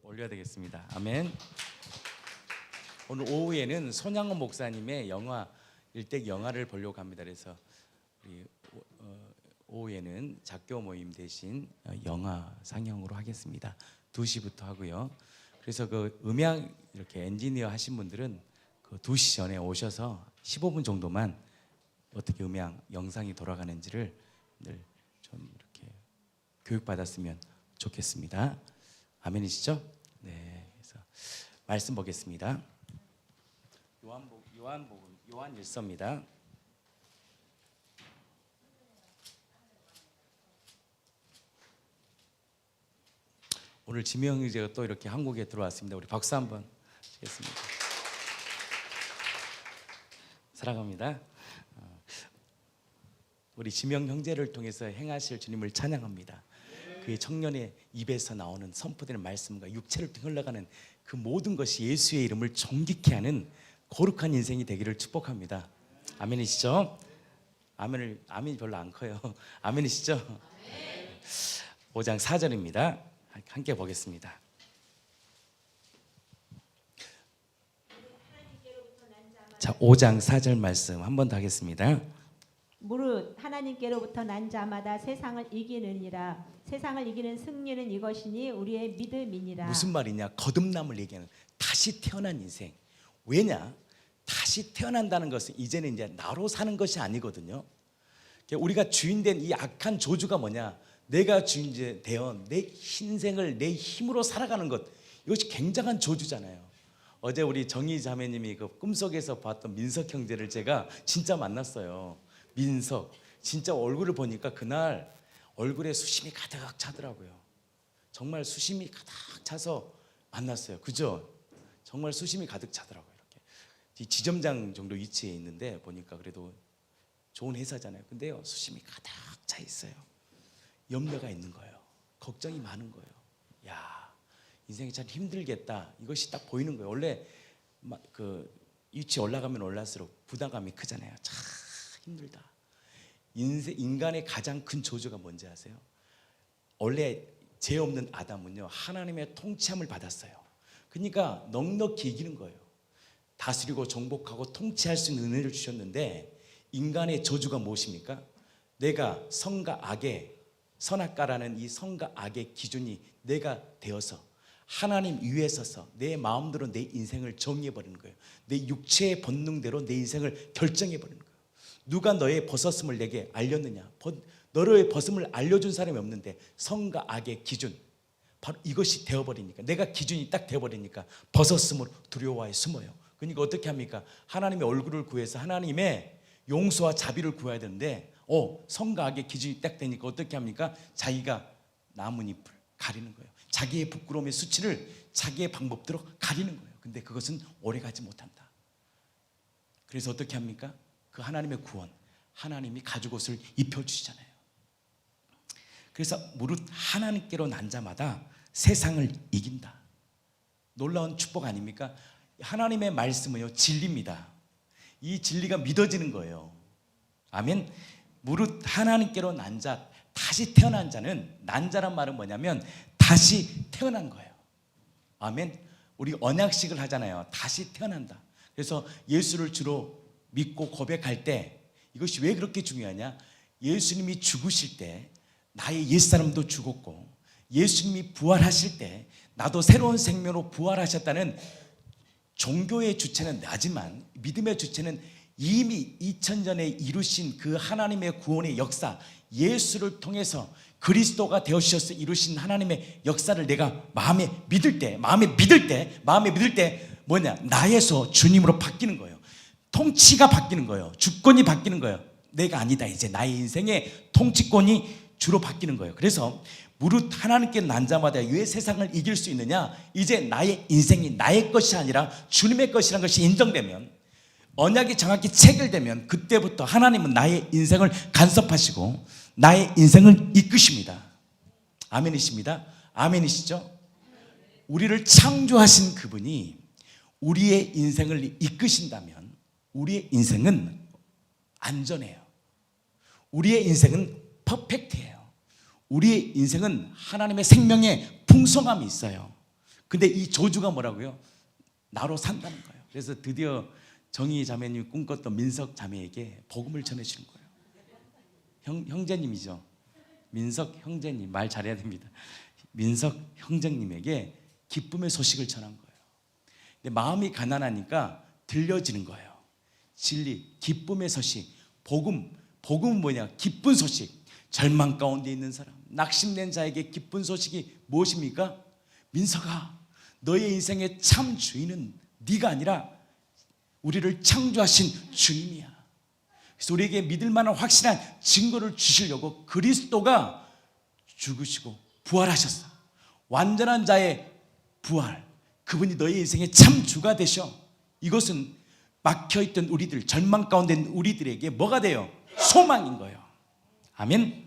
올려야 되겠습니다. 아멘. 오늘 오후에는 손양원 목사님의 영화 일대 영화를 보려고 합니다. 그래서 우리 오후에는 작교 모임 대신 영화 상영으로 하겠습니다. 2시부터 하고요. 그래서 그 음향 이렇게 엔지니어 하신 분들은 그 2시 전에 오셔서 15분 정도만 어떻게 음향 영상이 돌아가는지를 늘 좀 이렇게 교육받았으면 좋겠습니다. 아멘이시죠? 네. 그래서 말씀 보겠습니다. 요한 1서입니다. 오늘 지명 형제가 또 이렇게 한국에 들어왔습니다. 우리 박수 한번 치겠습니다. 사랑합니다. 우리 지명 형제를 통해서 행하실 주님을 찬양합니다. 그의 청년의 입에서 나오는 선포되는 말씀과 육체를 통해 흘러가는 그 모든 것이 예수의 이름을 존귀케 하는 거룩한 인생이 되기를 축복합니다. 아멘이시죠? 아멘이 별로 안 커요. 아멘이시죠? 5장 4절입니다. 함께 보겠습니다. 자, 5장 4절 말씀 한 번 더 하겠습니다. 무릇 하나님께로부터 난 자마다 세상을 이기느니라. 세상을 이기는 승리는 이것이니 우리의 믿음이니라. 무슨 말이냐? 거듭남을 얘기하는 다시 태어난 인생. 왜냐? 다시 태어난다는 것은 이제는 이제 나로 사는 것이 아니거든요. 우리가 주인된 이 악한 조주가 뭐냐? 내가 주인 되어 내 인생을 내 힘으로 살아가는 것, 이것이 굉장한 조주잖아요. 어제 우리 정희 자매님이 그 꿈속에서 봤던 민석 형제를 제가 진짜 만났어요. 민석, 진짜 얼굴을 보니까 그날 얼굴에 수심이 가득 차더라고요. 정말 수심이 가득 차서 만났어요. 그죠? 정말 수심이 가득 차더라고요. 이렇게 지점장 정도 위치에 있는데 보니까 그래도 좋은 회사잖아요. 근데요, 수심이 가득 차 있어요. 염려가 있는 거예요. 걱정이 많은 거예요. 야, 인생이 참 힘들겠다. 이것이 딱 보이는 거예요. 원래 그 위치 올라가면 올라갈수록 부담감이 크잖아요. 참 힘들다. 인간의 가장 큰 조주가 뭔지 아세요? 원래 죄 없는 아담은요, 하나님의 통치함을 받았어요. 그러니까 넉넉히 이기는 거예요. 다스리고 정복하고 통치할 수 있는 은혜를 주셨는데, 인간의 저주가 무엇입니까? 내가 선과 악의 선악과라는 이 선과 악의 기준이 내가 되어서 하나님 위에 서서 내 마음대로 내 인생을 정의해버리는 거예요. 내 육체의 본능대로 내 인생을 결정해버리는 거예요. 누가 너의 벗었음을 내게 알렸느냐? 너의 벗음을 알려준 사람이 없는데, 선과 악의 기준, 바로 이것이 되어버리니까, 내가 기준이 딱 되어버리니까 벗었음으로 두려워하여 숨어요. 그러니까 어떻게 합니까? 하나님의 얼굴을 구해서 하나님의 용서와 자비를 구해야 되는데, 선과 악의 기준이 딱 되니까 어떻게 합니까? 자기가 나뭇잎을 가리는 거예요. 자기의 부끄러움의 수치를 자기의 방법대로 가리는 거예요. 근데 그것은 오래가지 못한다. 그래서 어떻게 합니까? 그 하나님의 구원, 하나님이 가죽옷을 입혀주시잖아요. 그래서 무릇 하나님께로 난 자마다 세상을 이긴다. 놀라운 축복 아닙니까? 하나님의 말씀은요, 진리입니다. 이 진리가 믿어지는 거예요. 아멘. 무릇 하나님께로 난 자, 다시 태어난 자는, 난 자란 말은 뭐냐면 다시 태어난 거예요. 아멘. 우리 언약식을 하잖아요. 다시 태어난다. 그래서 예수를 주로 믿고 고백할 때, 이것이 왜 그렇게 중요하냐? 예수님이 죽으실 때 나의 옛사람도 죽었고, 예수님이 부활하실 때 나도 새로운 생명으로 부활하셨다는, 종교의 주체는 나지만 믿음의 주체는 이미 2000년에 이루신 그 하나님의 구원의 역사, 예수를 통해서 그리스도가 되어주셔서 이루신 하나님의 역사를 내가 마음에 믿을 때 뭐냐? 나에서 주님으로 바뀌는 거예요. 통치가 바뀌는 거예요. 주권이 바뀌는 거예요. 내가 아니다. 이제 나의 인생의 통치권이 주로 바뀌는 거예요. 그래서 무릇 하나님께 난 자마다 왜 세상을 이길 수 있느냐? 이제 나의 인생이 나의 것이 아니라 주님의 것이라는 것이 인정되면, 언약이 정확히 체결되면, 그때부터 하나님은 나의 인생을 간섭하시고 나의 인생을 이끄십니다. 아멘이십니다. 아멘이시죠? 우리를 창조하신 그분이 우리의 인생을 이끄신다면 우리의 인생은 안전해요. 우리의 인생은 퍼펙트해요. 우리의 인생은 하나님의 생명의 풍성함이 있어요. 근데 이 저주가 뭐라고요? 나로 산다는 거예요. 그래서 드디어 정희 자매님이 꿈꿨던 민석 자매에게 복음을 전해주는 거예요. 형제님이죠. 민석 형제님, 말 잘해야 됩니다. 민석 형제님에게 기쁨의 소식을 전한 거예요. 근데 마음이 가난하니까 들려지는 거예요. 진리, 기쁨의 소식, 복음은 뭐냐? 기쁜 소식. 절망 가운데 있는 사람, 낙심된 자에게 기쁜 소식이 무엇입니까? 민석아, 너의 인생의 참 주인은 네가 아니라 우리를 창조하신 주님이야. 그래서 우리에게 믿을 만한 확실한 증거를 주시려고 그리스도가 죽으시고 부활하셨어. 완전한 자의 부활, 그분이 너의 인생의 참 주가 되셔. 이것은 막혀있던 우리들, 절망 가운데 있는 우리들에게 뭐가 돼요? 소망인 거예요. 아멘.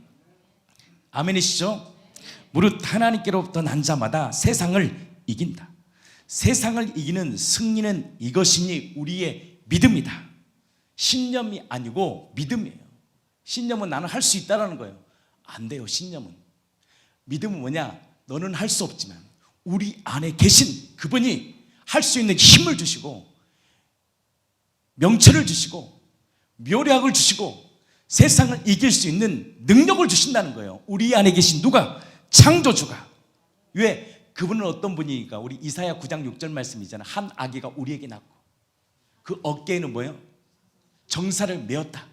아멘이시죠? 무릇 하나님께로부터 난 자마다 세상을 이긴다. 세상을 이기는 승리는 이것이니 우리의 믿음이다. 신념이 아니고 믿음이에요. 신념은 나는 할 수 있다라는 거예요. 안 돼요. 신념은. 믿음은 뭐냐? 너는 할 수 없지만 우리 안에 계신 그분이 할 수 있는 힘을 주시고 명철을 주시고 묘력을 주시고 세상을 이길 수 있는 능력을 주신다는 거예요. 우리 안에 계신 누가? 창조주가. 왜? 그분은 어떤 분이니까? 우리 이사야 9장 6절 말씀이잖아요. 한 아기가 우리에게 낳고 그 어깨에는 뭐예요? 정사를 메었다.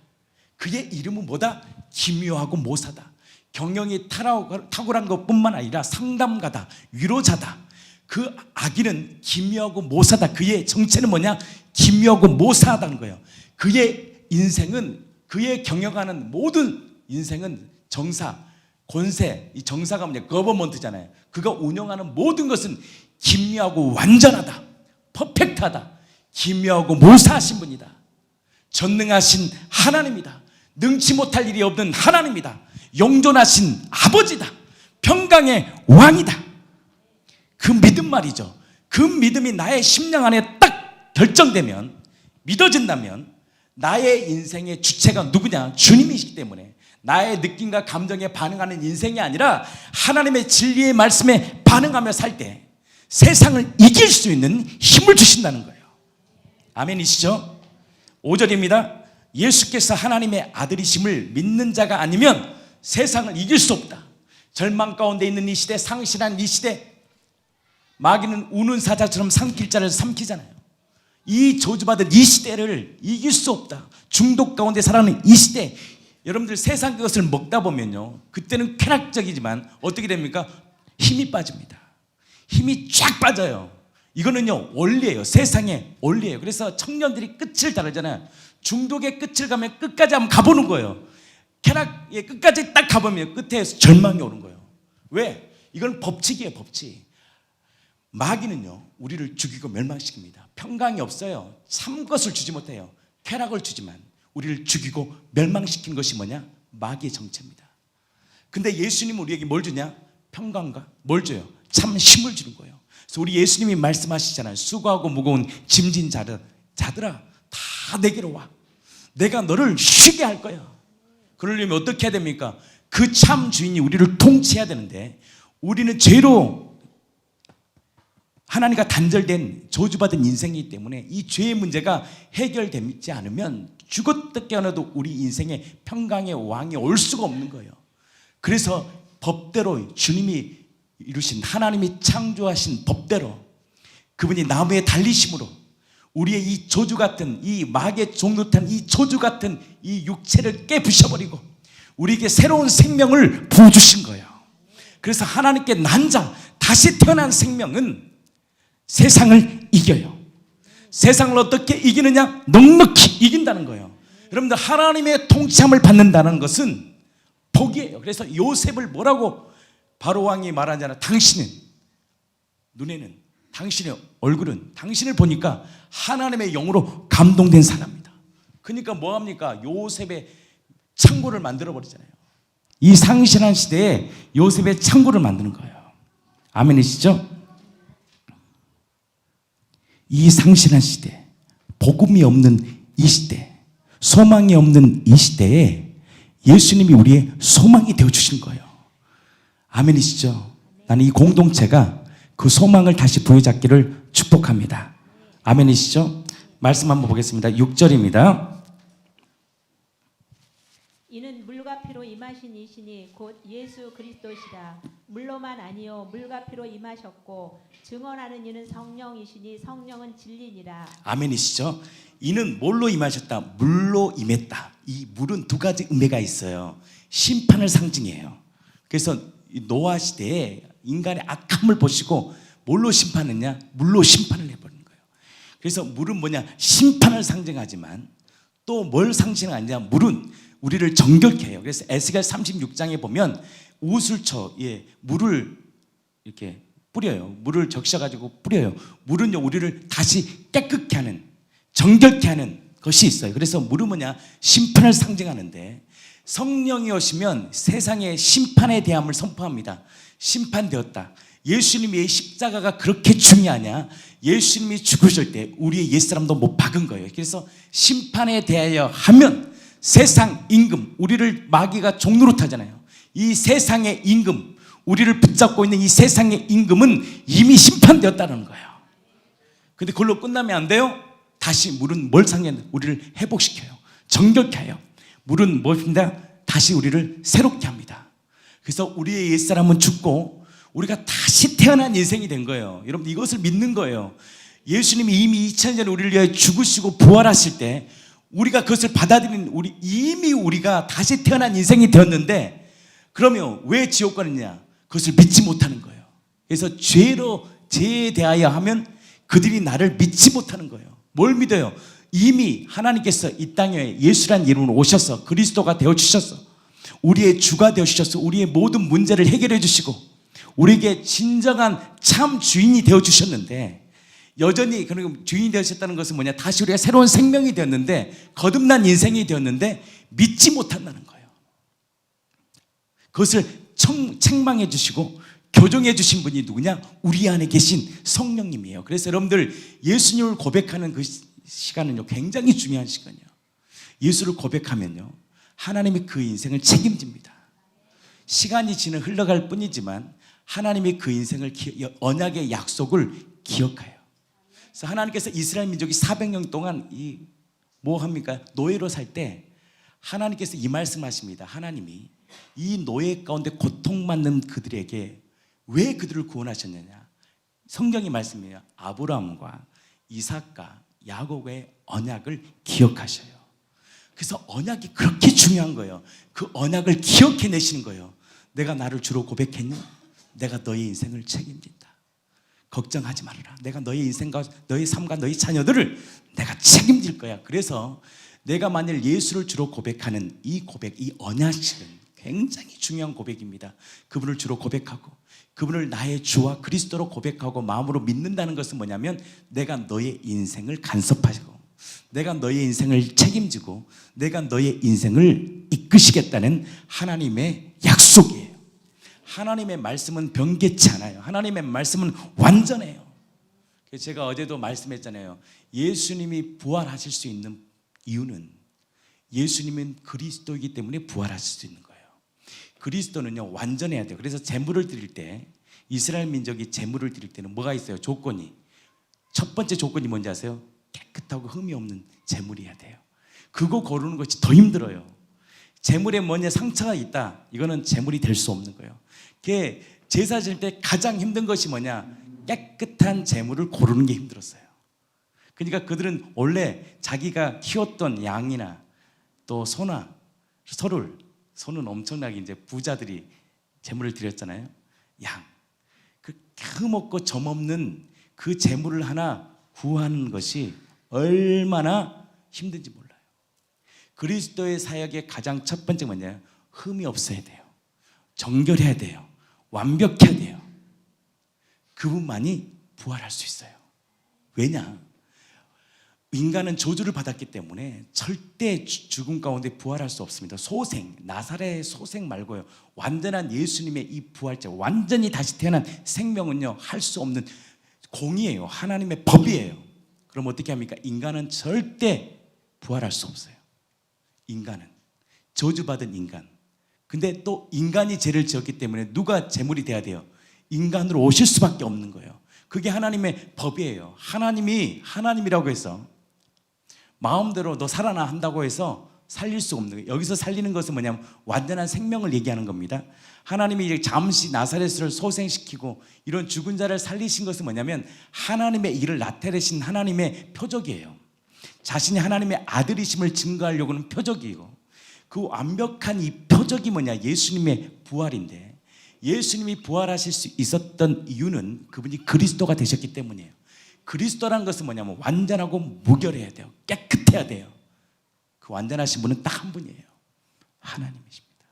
그의 이름은 뭐다? 기묘하고 모사다. 경영이 탁월한 것뿐만 아니라 상담가다, 위로자다. 그 아기는 기묘하고 모사다. 그의 정체는 뭐냐? 기묘하고 모사하다는 거예요. 그의 인생은, 그의 경영하는 모든 인생은 정사, 권세, 이 정사가 뭐냐? 거버먼트잖아요. 그가 운영하는 모든 것은 기묘하고 완전하다, 퍼펙트하다, 기묘하고 모사하신 분이다. 전능하신 하나님이다. 능치 못할 일이 없는 하나님이다. 영존하신 아버지다. 평강의 왕이다. 그 믿음 말이죠. 그 믿음이 나의 심령 안에 딱 결정되면, 믿어진다면 나의 인생의 주체가 누구냐? 주님이시기 때문에 나의 느낌과 감정에 반응하는 인생이 아니라 하나님의 진리의 말씀에 반응하며 살 때 세상을 이길 수 있는 힘을 주신다는 거예요. 아멘이시죠? 5절입니다. 예수께서 하나님의 아들이심을 믿는 자가 아니면 세상을 이길 수 없다. 절망 가운데 있는 이 시대, 상실한 이 시대, 마귀는 우는 사자처럼 삼킬 자를 삼키잖아요. 이 저주받은 이 시대를 이길 수 없다. 중독 가운데 살아가는 이 시대, 여러분들 세상 것을 먹다 보면요, 그때는 쾌락적이지만 어떻게 됩니까? 힘이 빠집니다. 힘이 쫙 빠져요. 이거는요 원리예요. 세상의 원리예요. 그래서 청년들이 끝을 다르잖아요. 중독의 끝을 가면 끝까지 한번 가보는 거예요. 쾌락의 끝까지 딱 가보면 끝에 절망이 오는 거예요. 왜? 이건 법칙이에요. 법칙. 마귀는요 우리를 죽이고 멸망시킵니다. 평강이 없어요. 참 것을 주지 못해요. 쾌락을 주지만 우리를 죽이고 멸망시킨 것이 뭐냐? 마귀의 정체입니다. 근데 예수님은 우리에게 뭘 주냐? 평강과 뭘 줘요? 참 힘을 주는 거예요. 그래서 우리 예수님이 말씀하시잖아요. 수고하고 무거운 짐진 자들아 다 내게로 와. 내가 너를 쉬게 할 거야. 그러려면 어떻게 해야 됩니까? 그 참 주인이 우리를 통치해야 되는데 우리는 죄로 하나님과 단절된 저주받은 인생이기 때문에 이 죄의 문제가 해결되지 않으면 죽었다 깨어나도 우리 인생에 평강의 왕이 올 수가 없는 거예요. 그래서 법대로 주님이 이루신, 하나님이 창조하신 법대로 그분이 나무에 달리심으로 우리의 이 저주 같은, 이 마귀의 종노탄 이 저주 같은 이 육체를 깨부셔버리고 우리에게 새로운 생명을 부어주신 거예요. 그래서 하나님께 난 자, 다시 태어난 생명은 세상을 이겨요. 세상을 어떻게 이기느냐? 넉넉히 이긴다는 거예요. 여러분들 하나님의 통치함을 받는다는 것은 복이에요. 그래서 요셉을 뭐라고 바로왕이 말하잖아요. 당신은, 눈에는, 당신의 얼굴은, 당신을 보니까 하나님의 영으로 감동된 사람이다. 그러니까 뭐합니까? 요셉의 창고를 만들어버리잖아요. 이 상실한 시대에 요셉의 창고를 만드는 거예요. 아멘이시죠? 이 상실한 시대, 복음이 없는 이 시대, 소망이 없는 이 시대에 예수님이 우리의 소망이 되어주신 거예요. 아멘이시죠? 나는 이 공동체가 그 소망을 다시 부여잡기를 축복합니다. 아멘이시죠? 말씀 한번 보겠습니다. 6절입니다. 이는 물과 피로 임하신 이시니 곧 예수 그리스도시라. 물로만 아니요 물과 피로 임하셨고 증언하는 이는 성령이시니 성령은 진리니라. 아멘이시죠? 이는 뭘로 임하셨다? 물로 임했다. 이 물은 두 가지 의미가 있어요. 심판을 상징해요. 그래서 노아 시대에 인간의 악함을 보시고 뭘로 심판했냐? 물로 심판을 해버린 거예요. 그래서 물은 뭐냐? 심판을 상징하지만 또 뭘 상징하냐? 물은 우리를 정결케 해요. 그래서 에스겔 36장에 보면 우슬초에 물을 이렇게 뿌려요. 물을 적셔가지고 뿌려요. 물은요, 우리를 다시 깨끗게 하는, 정결케 하는 것이 있어요. 그래서 물은 뭐냐? 심판을 상징하는데, 성령이 오시면 세상의 심판에 대함을 선포합니다. 심판되었다. 예수님의 십자가가 그렇게 중요하냐? 예수님이 죽으실 때 우리의 옛사람도 못 박은 거예요. 그래서 심판에 대하여 하면 세상 임금, 우리를 마귀가 종로로 타잖아요. 이 세상의 임금, 우리를 붙잡고 있는 이 세상의 임금은 이미 심판되었다는 거예요. 근데 그걸로 끝나면 안 돼요. 다시 물은 뭘 상해? 우리를 회복시켜요. 정결케 해요. 물은 무엇입니다? 다시 우리를 새롭게 합니다. 그래서 우리의 옛사람은 죽고 우리가 다시 태어난 인생이 된 거예요. 여러분, 이것을 믿는 거예요. 예수님이 이미 2000년 전에 우리를 위해 죽으시고 부활하실 때 우리가 그것을 받아들인 이미 우리가 다시 태어난 인생이 되었는데, 그러면 왜 지옥 가느냐? 그것을 믿지 못하는 거예요. 그래서 죄에 대하여 하면 그들이 나를 믿지 못하는 거예요. 뭘 믿어요? 이미 하나님께서 이 땅에 예수란 이름으로 오셔서 그리스도가 되어주셔서 우리의 주가 되어주셔서 우리의 모든 문제를 해결해 주시고 우리에게 진정한 참 주인이 되어주셨는데, 여전히 그럼 주인이 되셨다는 것은 뭐냐? 다시 우리가 새로운 생명이 되었는데, 거듭난 인생이 되었는데 믿지 못한다는 거예요. 그것을 책망해 주시고 교정해 주신 분이 누구냐? 우리 안에 계신 성령님이에요. 그래서 여러분들, 예수님을 고백하는 그 시간은요, 굉장히 중요한 시간이에요. 예수를 고백하면요, 하나님이 그 인생을 책임집니다. 시간이 흘러갈 뿐이지만 하나님이 그 인생을 언약의 약속을 기억해요. 그래서 하나님께서 이스라엘 민족이 400년 동안 뭐 합니까? 노예로 살 때 하나님께서 이 말씀하십니다. 하나님이 이 노예 가운데 고통받는 그들에게 왜 그들을 구원하셨느냐? 성경이 말씀해요. 아브라함과 이삭과 야곱의 언약을 기억하셔요. 그래서 언약이 그렇게 중요한 거예요. 그 언약을 기억해내시는 거예요. 내가 나를 주로 고백했니? 내가 너의 인생을 책임진다. 걱정하지 말아라. 내가 너의 인생과 너의 삶과 너의 자녀들을 내가 책임질 거야. 그래서 내가 만일 예수를 주로 고백하는 이 고백, 이 언약식은 굉장히 중요한 고백입니다. 그분을 주로 고백하고 그분을 나의 주와 그리스도로 고백하고 마음으로 믿는다는 것은 뭐냐면, 내가 너의 인생을 간섭하고 내가 너의 인생을 책임지고 내가 너의 인생을 이끄시겠다는 하나님의 약속이에요. 하나님의 말씀은 변개치 않아요. 하나님의 말씀은 완전해요. 제가 어제도 말씀했잖아요. 예수님이 부활하실 수 있는 이유는 예수님은 그리스도이기 때문에 부활하실 수 있는 거예요. 그리스도는요, 완전해야 돼요. 그래서 제물을 드릴 때, 이스라엘 민족이 제물을 드릴 때는 뭐가 있어요? 조건이. 첫 번째 조건이 뭔지 아세요? 깨끗하고 흠이 없는 제물이어야 돼요. 그거 고르는 것이 더 힘들어요. 제물에 뭐냐 상처가 있다, 이거는 제물이 될 수 없는 거예요. 그게 제사 지낼 때 가장 힘든 것이 뭐냐? 깨끗한 제물을 고르는 게 힘들었어요. 그러니까 그들은 원래 자기가 키웠던 양이나 또 소나 소는 엄청나게 이제 부자들이 제물을 드렸잖아요. 양, 그 흠없고 점없는 그 제물을 하나 구하는 것이 얼마나 힘든지 몰라요. 그리스도의 사역의 가장 첫 번째 뭐냐요? 흠이 없어야 돼요. 정결해야 돼요. 완벽해야 돼요. 그분만이 부활할 수 있어요. 왜냐? 인간은 저주를 받았기 때문에 절대 죽음 가운데 부활할 수 없습니다. 소생, 나사렛의 소생 말고요, 완전한 예수님의 이 부활자, 완전히 다시 태어난 생명은요, 할 수 없는 공이에요. 하나님의 법이에요. 그럼 어떻게 합니까? 인간은 절대 부활할 수 없어요. 인간은 저주받은 인간. 근데 또 인간이 죄를 지었기 때문에 누가 제물이 돼야 돼요? 인간으로 오실 수밖에 없는 거예요. 그게 하나님의 법이에요. 하나님이라고 해서 마음대로 너 살아나 한다고 해서 살릴 수 없는 거예요. 여기서 살리는 것은 뭐냐면 완전한 생명을 얘기하는 겁니다. 하나님이 이제 잠시 나사렛을 소생시키고 이런 죽은 자를 살리신 것은 뭐냐면 하나님의 일을 나타내신 하나님의 표적이에요. 자신이 하나님의 아들이심을 증거하려고 하는 표적이고, 그 완벽한 이 표적이 뭐냐? 예수님의 부활인데, 예수님이 부활하실 수 있었던 이유는 그분이 그리스도가 되셨기 때문이에요. 그리스도라는 것은 뭐냐면 완전하고 무결해야 돼요. 깨끗해야 돼요. 그 완전하신 분은 딱 한 분이에요. 하나님이십니다.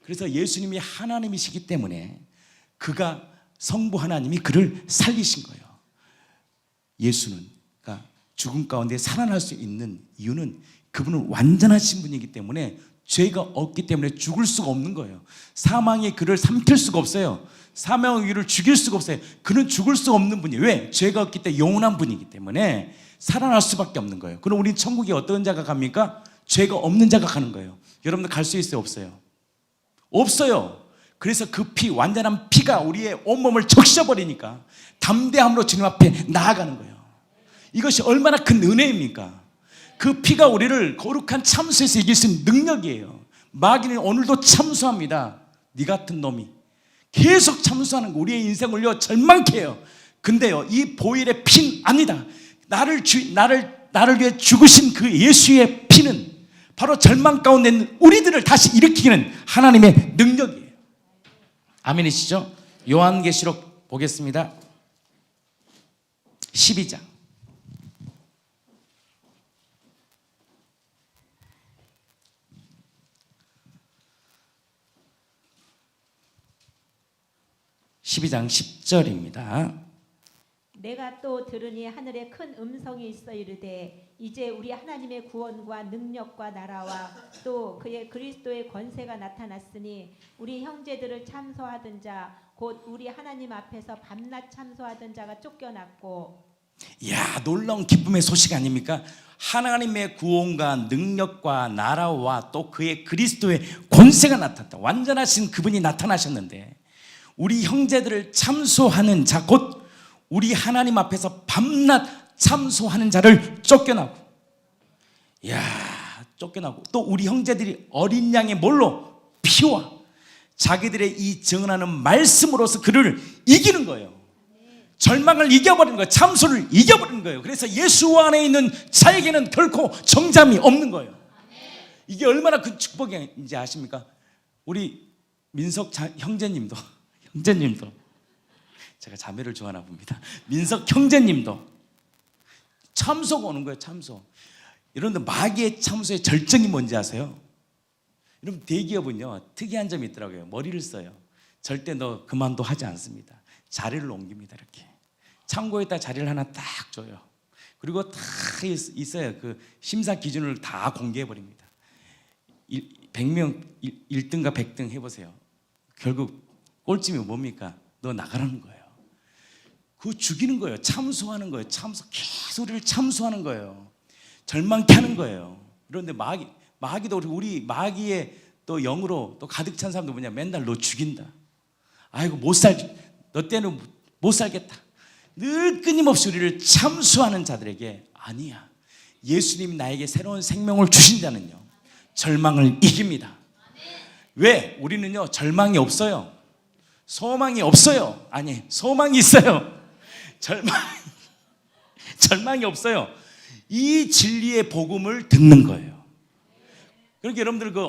그래서 예수님이 하나님이시기 때문에 그가 성부 하나님이 그를 살리신 거예요. 예수는 그러니까 죽음 가운데 살아날 수 있는 이유는 그분은 완전하신 분이기 때문에 죄가 없기 때문에 죽을 수가 없는 거예요. 사망이 그를 삼킬 수가 없어요. 사망의 이유를 죽일 수가 없어요. 그는 죽을 수 없는 분이에요. 왜? 죄가 없기 때문에 영원한 분이기 때문에 살아날 수밖에 없는 거예요. 그럼 우리는 천국에 어떤 자가 갑니까? 죄가 없는 자가 가는 거예요. 여러분들 갈 수 있어요? 없어요? 없어요. 그래서 그 피, 완전한 피가 우리의 온몸을 적셔버리니까 담대함으로 주님 앞에 나아가는 거예요. 이것이 얼마나 큰 은혜입니까? 그 피가 우리를 거룩한 참수에서 이길 수 있는 능력이에요. 마귀는 오늘도 참수합니다. 네 같은 놈이 계속 참수하는 거, 우리의 인생을요 절망케 해요. 근데요, 이 보혈의 피는 아니다. 나를 위해 죽으신 그 예수의 피는 바로 절망 가운데 있는 우리들을 다시 일으키는 하나님의 능력이에요. 아멘이시죠? 요한계시록 보겠습니다. 12장. (12장) 10절입니다. 내가 또 들으니 하늘에 큰 음성이 있어 이르되 이제 우리 하나님의 구원과 능력과 나라와 또 그의 그리스도의 권세가 나타났으니 우리 형제들을 참소하던 자 곧 우리 하나님 앞에서 밤낮 참소하던 자가 쫓겨났고. 이야, 놀라운 기쁨의 소식 아닙니까? 하나님의 구원과 능력과 나라와 또 그의 그리스도의 권세가 나타났다. 완전하신 그분이 나타나셨는데 우리 형제들을 참소하는 자 곧 우리 하나님 앞에서 밤낮 참소하는 자를 쫓겨나고, 이야, 쫓겨나고 또 우리 형제들이 어린 양의 뭘로? 피와 자기들의 이 증언하는 말씀으로서 그를 이기는 거예요. 절망을 이겨버리는 거예요. 참소를 이겨버리는 거예요. 그래서 예수 안에 있는 자에게는 결코 정잠이 없는 거예요. 이게 얼마나 큰 축복인지 아십니까? 우리 민석 형제님도 제가 자매를 좋아하나 봅니다. 민석 형제님도 참소가 오는 거예요. 참소. 여러분들 마귀의 참소의 절정이 뭔지 아세요? 여러분 대기업은요 특이한 점이 있더라고요. 머리를 써요. 절대 너 그만둬 하지 않습니다. 자리를 옮깁니다. 이렇게 창고에다 자리를 하나 딱 줘요. 그리고 다 있어요. 그 심사 기준을 다 공개해 버립니다. 100명 1등과 100등 해보세요. 결국 꼴찌면 뭡니까? 너 나가라는 거예요. 그거 죽이는 거예요. 참소하는 거예요. 계속 우리를 참소하는 거예요. 절망케 하는 거예요. 그런데 마귀도 우리 마귀의 또 영으로 또 가득 찬 사람도 뭐냐? 맨날 너 죽인다. 아이고 너 때는 못 살겠다. 늘 끊임없이 우리를 참수하는 자들에게 아니야. 예수님이 나에게 새로운 생명을 주신 자는요 절망을 이깁니다. 왜? 우리는요 절망이 없어요. 소망이 없어요. 아니, 소망이 있어요. 절망이 없어요. 이 진리의 복음을 듣는 거예요. 그러니까 여러분들 그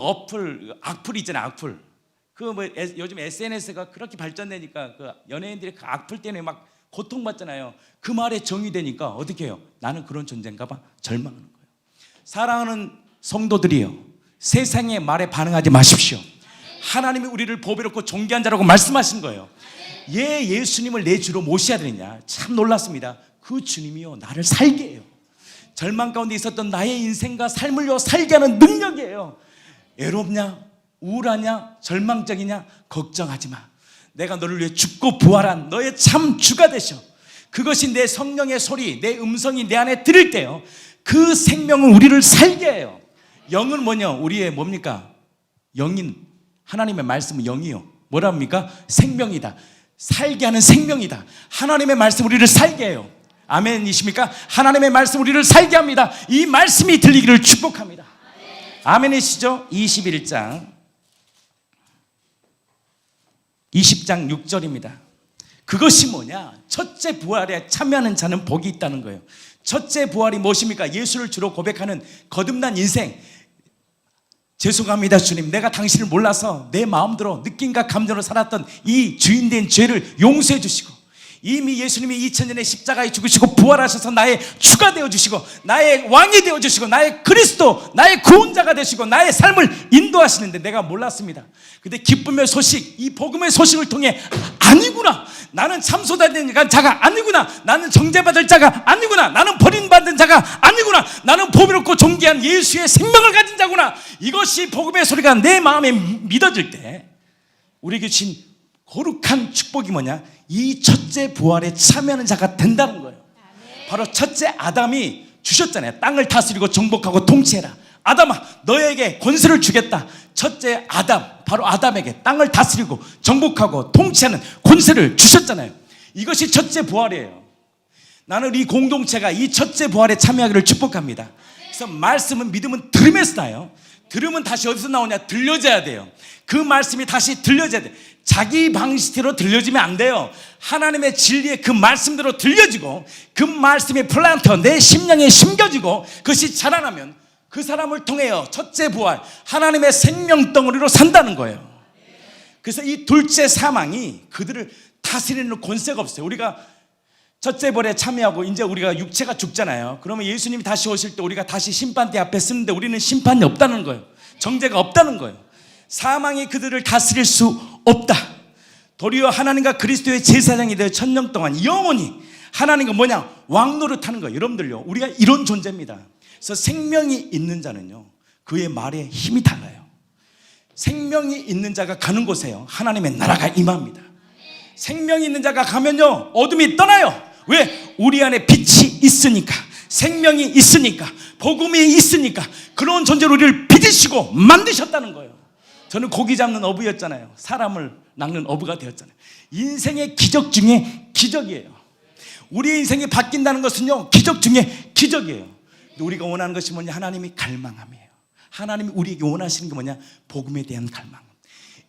악플 있잖아요. 악플. 요즘 SNS가 그렇게 발전되니까 그 연예인들이 그 악플 때문에 막 고통받잖아요. 그 말에 정의되니까 어떻게 해요? 나는 그런 존재인가 봐. 절망하는 거예요. 사랑하는 성도들이요, 세상의 말에 반응하지 마십시오. 하나님이 우리를 보배롭고 존귀한 자라고 말씀하신 거예요. 예수님을 내 주로 모셔야 되느냐? 참 놀랐습니다. 그 주님이요 나를 살게 해요. 절망 가운데 있었던 나의 인생과 삶을요 살게 하는 능력이에요. 외롭냐? 우울하냐? 절망적이냐? 걱정하지 마. 내가 너를 위해 죽고 부활한 너의 참 주가 되셔. 그것이 내 성령의 소리, 내 음성이 내 안에 들을 때요 그 생명은 우리를 살게 해요. 영은 뭐냐? 우리의 뭡니까? 영인 하나님의 말씀은 영이요 뭐랍니까? 생명이다. 살게 하는 생명이다. 하나님의 말씀 우리를 살게 해요. 아멘이십니까? 하나님의 말씀 우리를 살게 합니다. 이 말씀이 들리기를 축복합니다. 아멘이시죠? 21장 20장 6절입니다. 그것이 뭐냐? 첫째 부활에 참여하는 자는 복이 있다는 거예요. 첫째 부활이 무엇입니까? 예수를 주로 고백하는 거듭난 인생. 죄송합니다 주님, 내가 당신을 몰라서 내 마음대로 느낌과 감정으로 살았던 이 주인된 죄를 용서해 주시고, 이미 예수님이 2000년에 십자가에 죽으시고 부활하셔서 나의 주가 되어주시고 나의 왕이 되어주시고 나의 그리스도, 나의 구원자가 되시고 나의 삶을 인도하시는데 내가 몰랐습니다. 근데 기쁨의 소식, 이 복음의 소식을 통해 아니구나, 나는 참소된 자가 아니구나, 나는 정죄받을 자가 아니구나, 나는 버림받은 자가 아니구나, 나는 보배롭고 존귀한 예수의 생명을 가진 자구나. 이것이 복음의 소리가 내 마음에 믿어질 때 우리에게 주신 거룩한 축복이 뭐냐? 이 첫째 부활에 참여하는 자가 된다는 거예요. 바로 첫째 아담이 주셨잖아요. 땅을 다스리고 정복하고 통치해라. 아담아, 너에게 권세를 주겠다. 첫째 아담, 바로 아담에게 땅을 다스리고 정복하고 통치하는 권세를 주셨잖아요. 이것이 첫째 부활이에요. 나는 이 공동체가 이 첫째 부활에 참여하기를 축복합니다. 그래서 말씀은, 믿음은 들음에서 나요. 들으면 다시 어디서 나오냐? 들려져야 돼요. 그 말씀이 다시 들려져야 돼요. 자기 방식대로 들려지면 안 돼요. 하나님의 진리의 그 말씀대로 들려지고 그 말씀의 플란트 내 심령에 심겨지고 그것이 자라나면 그 사람을 통해요 첫째 부활, 하나님의 생명 덩어리로 산다는 거예요. 그래서 이 둘째 사망이 그들을 다스리는 권세가 없어요. 우리가 첫째 부활에 참여하고 이제 우리가 육체가 죽잖아요. 그러면 예수님이 다시 오실 때 우리가 다시 심판대 앞에 서는데 우리는 심판이 없다는 거예요. 정죄가 없다는 거예요. 사망이 그들을 다스릴 수 없다. 도리어 하나님과 그리스도의 제사장이 되어 천년 동안 영원히 하나님과 뭐냐? 왕노릇하는 거예요. 여러분들요, 우리가 이런 존재입니다. 그래서 생명이 있는 자는요, 그의 말에 힘이 달라요. 생명이 있는 자가 가는 곳에요, 하나님의 나라가 임합니다. 생명이 있는 자가 가면요, 어둠이 떠나요. 왜? 우리 안에 빛이 있으니까, 생명이 있으니까, 복음이 있으니까 그런 존재로 우리를 빚으시고 만드셨다는 거예요. 저는 고기 잡는 어부였잖아요. 사람을 낚는 어부가 되었잖아요. 인생의 기적 중에 기적이에요. 우리의 인생이 바뀐다는 것은요, 기적 중에 기적이에요. 근데 우리가 원하는 것이 뭐냐? 하나님이 갈망함이에요. 하나님이 우리에게 원하시는 게 뭐냐? 복음에 대한 갈망.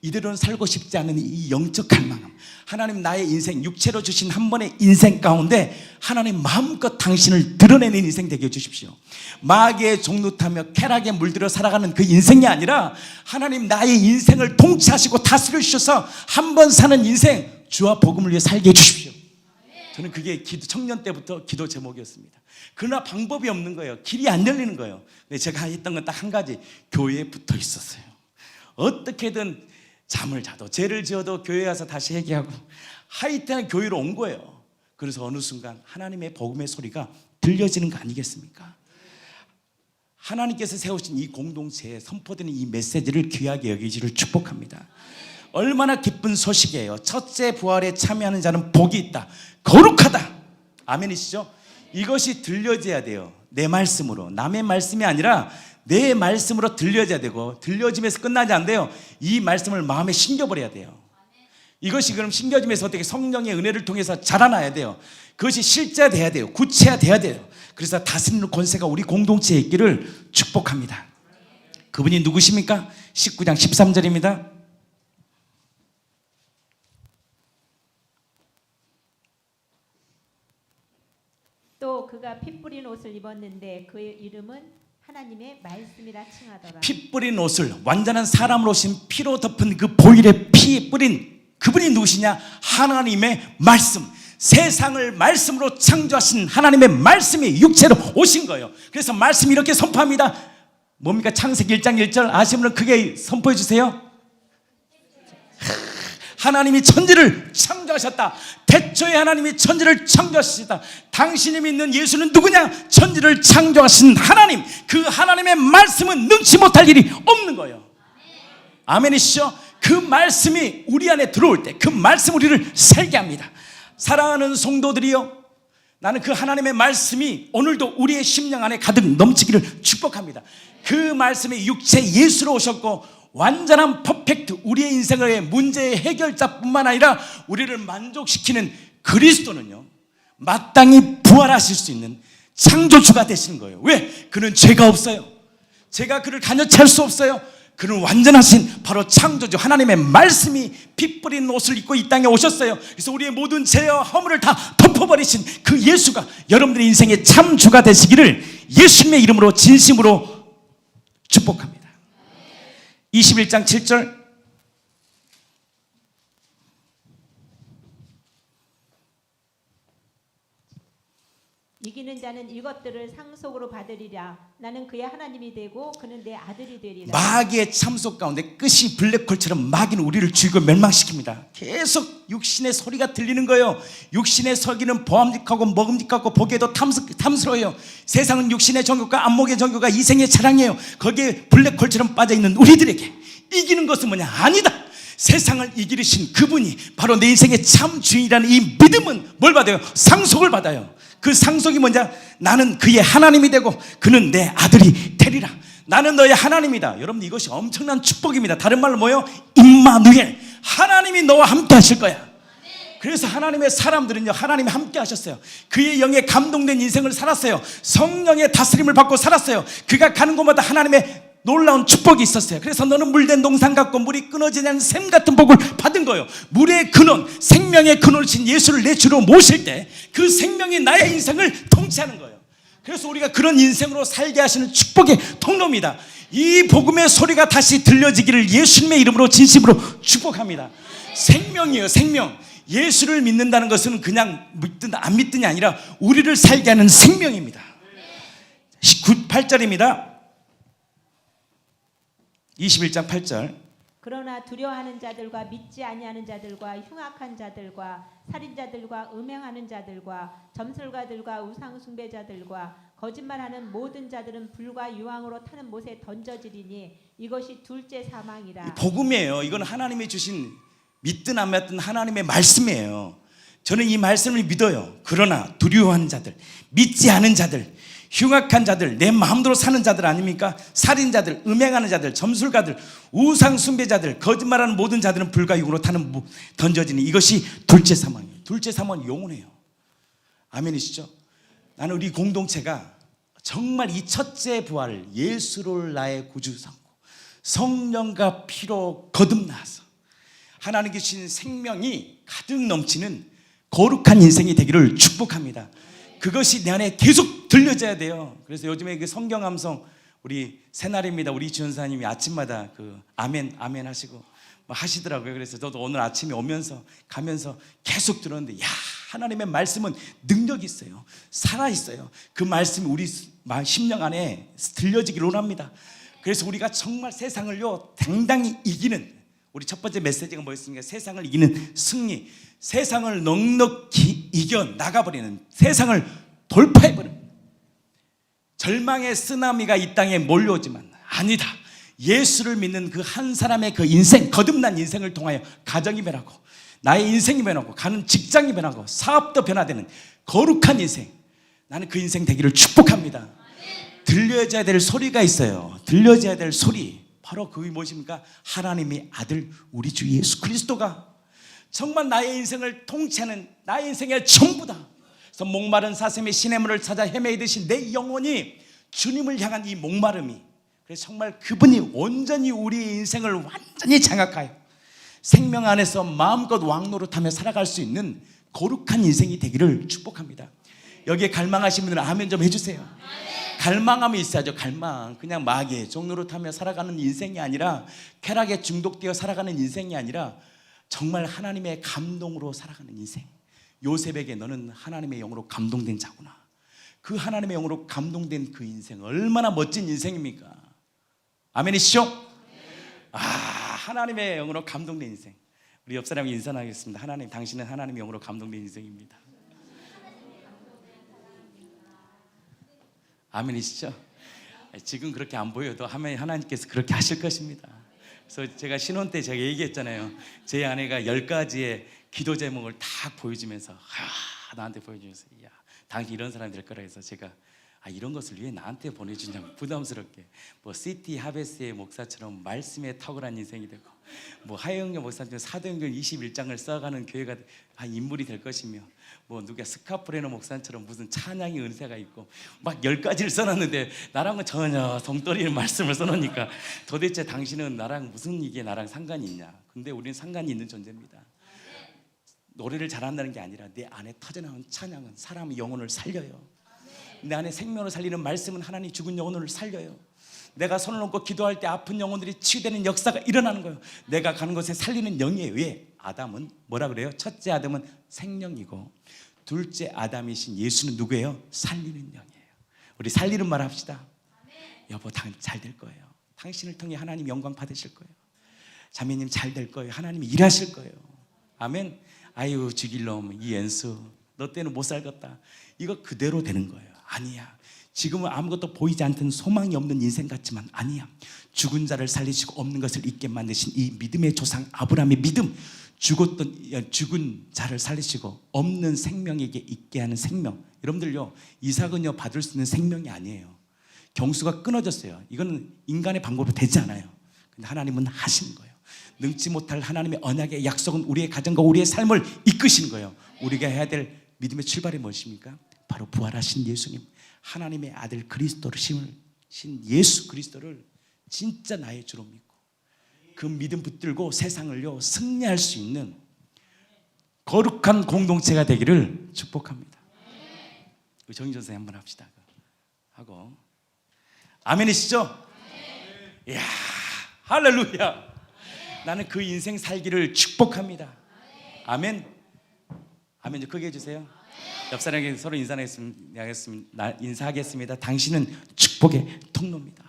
이대로는 살고 싶지 않은 이 영적 갈망함. 하나님, 나의 인생, 육체로 주신 한 번의 인생 가운데 하나님 마음껏 당신을 드러내는 인생 되게 해주십시오. 마귀의 종노 타며 쾌락에 물들어 살아가는 그 인생이 아니라 하나님 나의 인생을 통치하시고 다스려 주셔서 한 번 사는 인생, 주와 복음을 위해 살게 해주십시오. 저는 그게 청년 때부터 기도 제목이었습니다. 그러나 방법이 없는 거예요. 길이 안 열리는 거예요. 근데 제가 했던 건 딱 한 가지, 교회에 붙어 있었어요. 어떻게든 잠을 자도 죄를 지어도 교회에 와서 다시 회개하고 하여튼 교회로 온 거예요. 그래서 어느 순간 하나님의 복음의 소리가 들려지는 거 아니겠습니까? 하나님께서 세우신 이 공동체에 선포되는 이 메시지를 귀하게 여기시를 축복합니다. 얼마나 기쁜 소식이에요. 첫째 부활에 참여하는 자는 복이 있다, 거룩하다. 아멘이시죠? 이것이 들려져야 돼요. 내 말씀으로, 남의 말씀이 아니라 내 말씀으로 들려져야 되고, 들려짐에서 끝나지 않는데요, 이 말씀을 마음에 심겨버려야 돼요. 이것이 그럼 심겨짐에서 어떻게 성령의 은혜를 통해서 자라나야 돼요. 그것이 실제화돼야 돼요. 구체화돼야 돼요. 그래서 다스리는 권세가 우리 공동체에 있기를 축복합니다. 그분이 누구십니까? 19장 13절입니다. 또 그가 피 뿌린 옷을 입었는데 그의 이름은 하나님의 말씀이라 칭하더라. 피 뿌린 옷을, 완전한 사람으로 오신 피로 덮은 그 보혈에 피 뿌린 그분이 누구시냐? 하나님의 말씀. 세상을 말씀으로 창조하신 하나님의 말씀이 육체로 오신 거예요. 그래서 말씀이 이렇게 선포합니다. 뭡니까? 창세기 1장 1절 아시는 분은 크게 선포해 주세요. 하나님이 천지를 창조하셨다. 태초에 하나님이 천지를 창조하셨다. 당신이 믿는 예수는 누구냐? 천지를 창조하신 하나님. 그 하나님의 말씀은 능치 못할 일이 없는 거예요. 아멘이시죠? 그 말씀이 우리 안에 들어올 때 그 말씀 우리를 살게 합니다. 사랑하는 성도들이요, 나는 그 하나님의 말씀이 오늘도 우리의 심령 안에 가득 넘치기를 축복합니다. 그 말씀이 육체 예수로 오셨고 완전한 퍼펙트, 우리의 인생의 문제의 해결자뿐만 아니라 우리를 만족시키는 그리스도는요, 마땅히 부활하실 수 있는 창조주가 되시는 거예요. 왜? 그는 죄가 없어요. 제가 그를 간여할 수 없어요. 그는 완전하신 바로 창조주 하나님의 말씀이 피 뿌린 옷을 입고 이 땅에 오셨어요. 그래서 우리의 모든 죄와 허물을 다 덮어버리신 그 예수가 여러분들의 인생의 참 주가 되시기를 예수님의 이름으로 진심으로 축복합니다. 21장 7절, 이기는 자는 이것들을 상속으로 받으리라. 나는 그의 하나님이 되고 그는 내 아들이 되리라. 마귀의 참속 가운데 끝이 블랙홀처럼 마귀는 우리를 죽이고 멸망시킵니다. 계속 육신의 소리가 들리는 거예요. 육신의 소리는 보암직하고 먹음직하고 보기에도 탐스러워요. 세상은 육신의 정욕과 안목의 정욕과 이생의 자랑이에요. 거기에 블랙홀처럼 빠져있는 우리들에게 이기는 것은 뭐냐? 아니다. 세상을 이기르신 그분이 바로 내 인생의 참 주인이라는 이 믿음은 뭘 받아요? 상속을 받아요. 그 상속이 뭐냐? 나는 그의 하나님이 되고 그는 내 아들이 되리라. 나는 너의 하나님이다. 여러분, 이것이 엄청난 축복입니다. 다른 말로 뭐예요? 임마누엘, 하나님이 너와 함께 하실 거야. 그래서 하나님의 사람들은요, 하나님이 함께 하셨어요. 그의 영에 감동된 인생을 살았어요. 성령의 다스림을 받고 살았어요. 그가 가는 곳마다 하나님의 놀라운 축복이 있었어요. 그래서 너는 물된 동산 같고 물이 끊어지지 않는 샘 같은 복을 받은 거예요. 물의 근원, 생명의 근원이신 예수를 내 주로 모실 때 그 생명이 나의 인생을 통치하는 거예요. 그래서 우리가 그런 인생으로 살게 하시는 축복의 통로입니다. 이 복음의 소리가 다시 들려지기를 예수님의 이름으로 진심으로 축복합니다. 생명이에요, 생명. 예수를 믿는다는 것은 그냥 믿든 안 믿든이 아니라 우리를 살게 하는 생명입니다. 8절입니다. 21장 8절. 그러나 두려워하는 자들과 믿지 아니하는 자들과 흉악한 자들과 살인자들과 음행하는 자들과 점술가들과 우상 숭배자들과 거짓말하는 모든 자들은 불과 유황으로 타는 못에 던져지리니 이것이 둘째 사망이라. 복음이에요. 이건 하나님이 주신 믿든 안 믿든 하나님의 말씀이에요. 저는 이 말씀을 믿어요. 그러나 두려워하는 자들, 믿지 않은 자들, 흉악한 자들, 내 마음대로 사는 자들 아닙니까? 살인자들, 음행하는 자들, 점술가들, 우상 숭배자들, 거짓말하는 모든 자들은 불과 유황으로 타는 던져지니 이것이 둘째 사망이에요. 둘째 사망은 영원해요. 아멘이시죠? 나는 우리 공동체가 정말 이 첫째 부활을 예수를 나의 구주 삼고 성령과 피로 거듭나서 하나님께 주신 생명이 가득 넘치는 거룩한 인생이 되기를 축복합니다. 그것이 내 안에 계속 들려져야 돼요. 그래서 요즘에 그 성경 암송 우리 새날입니다. 우리 지원사님이 아침마다 그 아멘 아멘 하시고 하시더라고요. 그래서 저도 오늘 아침에 오면서 가면서 계속 들었는데, 야, 하나님의 말씀은 능력이 있어요. 살아 있어요. 그 말씀이 우리 심령 안에 들려지기를 원합니다. 그래서 우리가 정말 세상을요 당당히 이기는, 우리 첫 번째 메시지가 뭐였습니까? 세상을 이기는 승리. 세상을 넉넉히 이겨 나가버리는, 세상을 돌파해버리는. 절망의 쓰나미가 이 땅에 몰려오지만 아니다. 예수를 믿는 그 한 사람의 그 인생, 거듭난 인생을 통하여 가정이 변하고 나의 인생이 변하고 가는 직장이 변하고 사업도 변화되는 거룩한 인생, 나는 그 인생 되기를 축복합니다. 들려져야 될 소리가 있어요. 들려져야 될 소리, 바로 그게 무엇입니까? 하나님의 아들 우리 주 예수 그리스도가 정말 나의 인생을 통치하는, 나의 인생의 전부다. 그래서 목마른 사슴이 시냇물을 찾아 헤매이듯이 내 영혼이 주님을 향한 이 목마름이, 그래서 정말 그분이 온전히 우리의 인생을 완전히 장악하여 생명 안에서 마음껏 왕노릇하며 살아갈 수 있는 거룩한 인생이 되기를 축복합니다. 여기에 갈망하신 분들은 아멘 좀 해주세요. 갈망함이 있어야죠. 갈망. 그냥 마귀의 종노릇하며 살아가는 인생이 아니라, 쾌락에 중독되어 살아가는 인생이 아니라 정말 하나님의 감동으로 살아가는 인생. 요셉에게 너는 하나님의 영으로 감동된 자구나. 그 하나님의 영으로 감동된 그 인생, 얼마나 멋진 인생입니까? 아멘이시죠? 하나님의 영으로 감동된 인생. 우리 옆 사람에게 인사하겠습니다. 하나님, 당신은 하나님의 영으로 감동된 인생입니다. 아멘이시죠? 지금 그렇게 안 보여도 하나님께서 그렇게 하실 것입니다. 그래서 제가 신혼 때 제가 얘기했잖아요. 제 아내가 10가지의 기도 제목을 다 보여주면서 나한테 보여주면서, 야, 당신 이런 사람이 될 거라 해서 제가 이런 것을 왜 나한테 보내주냐고 부담스럽게 뭐 시티 하베스의 목사처럼 말씀에 탁월한 인생이 되고 뭐 하영영 목사처럼 사도행전 21장을 써가는 교회가 인물이 될 것이며 뭐 누가 스카프레노 목사처럼 무슨 찬양의 은사가 있고 막 10가지를 써놨는데 나랑은 전혀 동떨이는 말씀을 써놓으니까 도대체 당신은 나랑 무슨 이게 나랑 상관이 있냐. 근데 우리는 상관이 있는 존재입니다. 노래를 잘한다는 게 아니라 내 안에 터져나온 찬양은 사람의 영혼을 살려요. 내 안에 생명을 살리는 말씀은 하나님 죽은 영혼을 살려요. 내가 손을 놓고 기도할 때 아픈 영혼들이 치유되는 역사가 일어나는 거예요. 내가 가는 곳에 살리는 영이에요. 왜? 아담은 뭐라 그래요? 첫째 아담은 생명이고 둘째 아담이신 예수는 누구예요? 살리는 영이에요. 우리 살리는 말 합시다. 여보, 잘 될 거예요. 당신을 통해 하나님 영광 받으실 거예요. 자매님 잘 될 거예요. 하나님이 일하실 거예요. 아멘. 아유 죽일 놈 이 연수 너 때는 못 살겠다. 이거 그대로 되는 거예요. 아니야. 지금은 아무것도 보이지 않던 소망이 없는 인생 같지만 아니야. 죽은 자를 살리시고 없는 것을 있게 만드신 이 믿음의 조상 아브라함의 믿음, 죽은 자를 살리시고 없는 생명에게 있게 하는 생명. 여러분들요, 이삭은요 받을 수 있는 생명이 아니에요. 경수가 끊어졌어요. 이거는 인간의 방법으로 되지 않아요. 근데 하나님은 하시는 거예요. 능치 못할 하나님의 언약의 약속은 우리의 가정과 우리의 삶을 이끄시는 거예요. 우리가 해야 될 믿음의 출발이 무엇입니까? 바로 부활하신 예수님, 하나님의 아들 그리스도를 심으신 예수 그리스도를 진짜 나의 주로 믿고 그 믿음 붙들고 세상을요 승리할 수 있는 거룩한 공동체가 되기를 축복합니다. 정인전 선생 한번 합시다. 하고 아멘이시죠? 이야 할렐루야. 나는 그 인생 살기를 축복합니다. 아멘. 아멘. 크게 해주세요. 옆 사람에게 서로 인사하겠습니다. 당신은 축복의 통로입니다.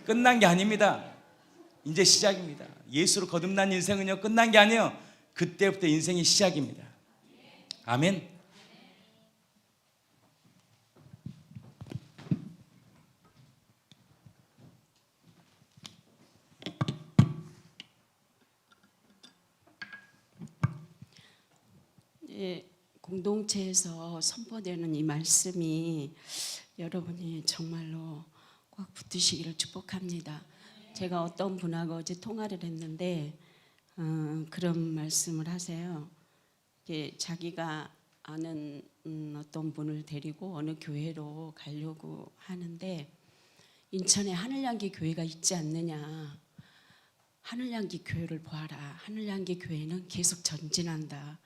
끝난 게 아닙니다. 이제 시작입니다. 예수로 거듭난 인생은요 끝난 게 아니에요. 그때부터 인생이 시작입니다. 아멘. 공동체에서 선포되는 이 말씀이 여러분이 정말로 꽉 붙으시기를 축복합니다. 제가 어떤 분하고 어제 통화를 했는데 그런 말씀을 하세요. 자기가 아는 어떤 분을 데리고 어느 교회로 가려고 하는데 인천에 하늘향기 교회가 있지 않느냐. 하늘향기 교회를 보아라. 하늘향기 교회는 계속 전진한다.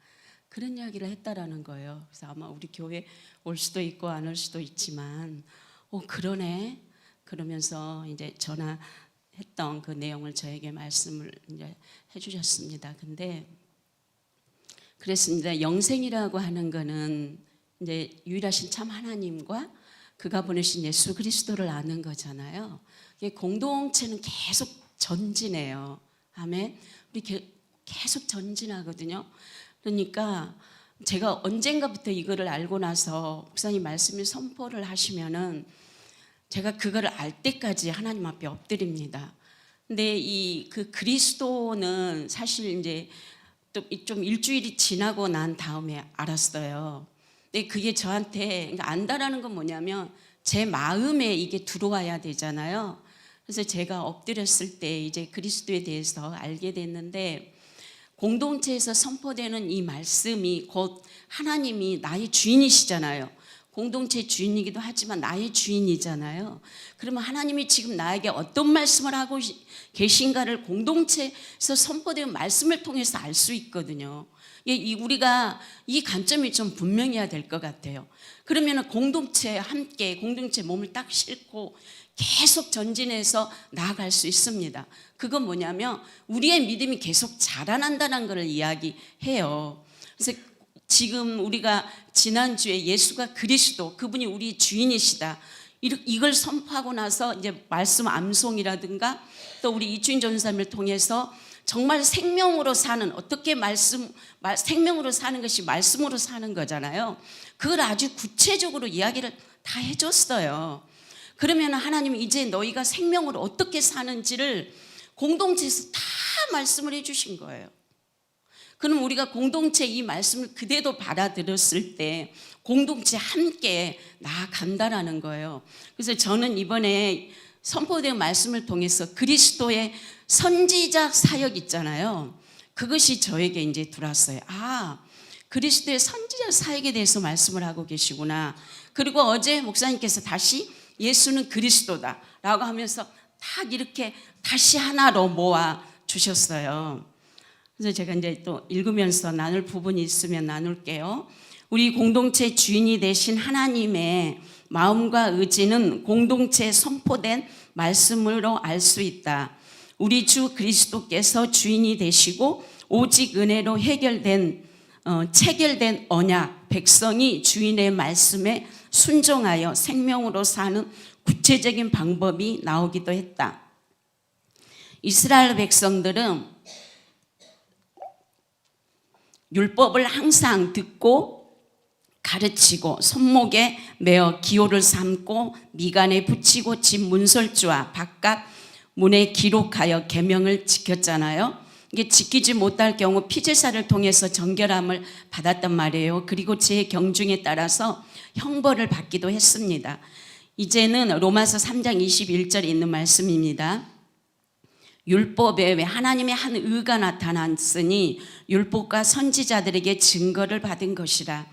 그런 이야기를 했다라는 거예요. 그래서 아마 우리 교회 올 수도 있고 안 올 수도 있지만, 그러네. 그러면서 이제 전화했던 그 내용을 저에게 말씀을 이제 해주셨습니다. 근데 그랬습니다. 영생이라고 하는 거는 이제 유일하신 참 하나님과 그가 보내신 예수 그리스도를 아는 거잖아요. 공동체는 계속 전진해요. 아멘. 우리 계속 전진하거든요. 그러니까 제가 언젠가부터 이거를 알고 나서 목사님 말씀을 선포를 하시면은 제가 그거를 알 때까지 하나님 앞에 엎드립니다. 근데 그 그리스도는 사실 이제 또 좀 일주일이 지나고 난 다음에 알았어요. 근데 그게 저한테 안다라는 건 뭐냐면 제 마음에 이게 들어와야 되잖아요. 그래서 제가 엎드렸을 때 이제 그리스도에 대해서 알게 됐는데 공동체에서 선포되는 이 말씀이 곧 하나님이 나의 주인이시잖아요. 공동체 주인이기도 하지만 나의 주인이잖아요. 그러면 하나님이 지금 나에게 어떤 말씀을 하고 계신가를 공동체에서 선포되는 말씀을 통해서 알 수 있거든요. 우리가 이 관점이 좀 분명해야 될 것 같아요. 그러면 공동체 함께 공동체 몸을 딱 싣고 계속 전진해서 나아갈 수 있습니다. 그건 뭐냐면 우리의 믿음이 계속 자라난다는 것을 이야기해요. 그래서 지금 우리가 지난주에 예수가 그리스도, 그분이 우리 주인이시다, 이걸 선포하고 나서 이제 말씀 암송이라든가 또 우리 이주인 전사님을 통해서 정말 생명으로 사는, 어떻게 생명으로 사는 것이 말씀으로 사는 거잖아요. 그걸 아주 구체적으로 이야기를 다 해줬어요. 그러면 하나님이 이제 너희가 생명으로 어떻게 사는지를 공동체에서 다 말씀을 해주신 거예요. 그럼 우리가 공동체 이 말씀을 그대로 받아들였을 때 공동체 함께 나아간다라는 거예요. 그래서 저는 이번에 선포된 말씀을 통해서 그리스도의 선지자 사역 있잖아요. 그것이 저에게 이제 들어왔어요. 아, 그리스도의 선지자 사역에 대해서 말씀을 하고 계시구나. 그리고 어제 목사님께서 다시 예수는 그리스도다 라고 하면서 딱 이렇게 다시 하나로 모아 주셨어요. 그래서 제가 이제 또 읽으면서 나눌 부분이 있으면 나눌게요. 우리 공동체 주인이 되신 하나님의 마음과 의지는 공동체에 선포된 말씀으로 알 수 있다. 우리 주 그리스도께서 주인이 되시고 오직 은혜로 체결된 언약, 백성이 주인의 말씀에 순종하여 생명으로 사는 구체적인 방법이 나오기도 했다. 이스라엘 백성들은 율법을 항상 듣고 가르치고 손목에 매어 기호를 삼고 미간에 붙이고 집 문설주와 바깥 문에 기록하여 계명을 지켰잖아요. 이게 지키지 못할 경우 피제사를 통해서 정결함을 받았단 말이에요. 그리고 제 경중에 따라서 형벌을 받기도 했습니다. 이제는 로마서 3장 21절에 있는 말씀입니다. 율법에 왜 하나님의 한 의가 나타났으니 율법과 선지자들에게 증거를 받은 것이라.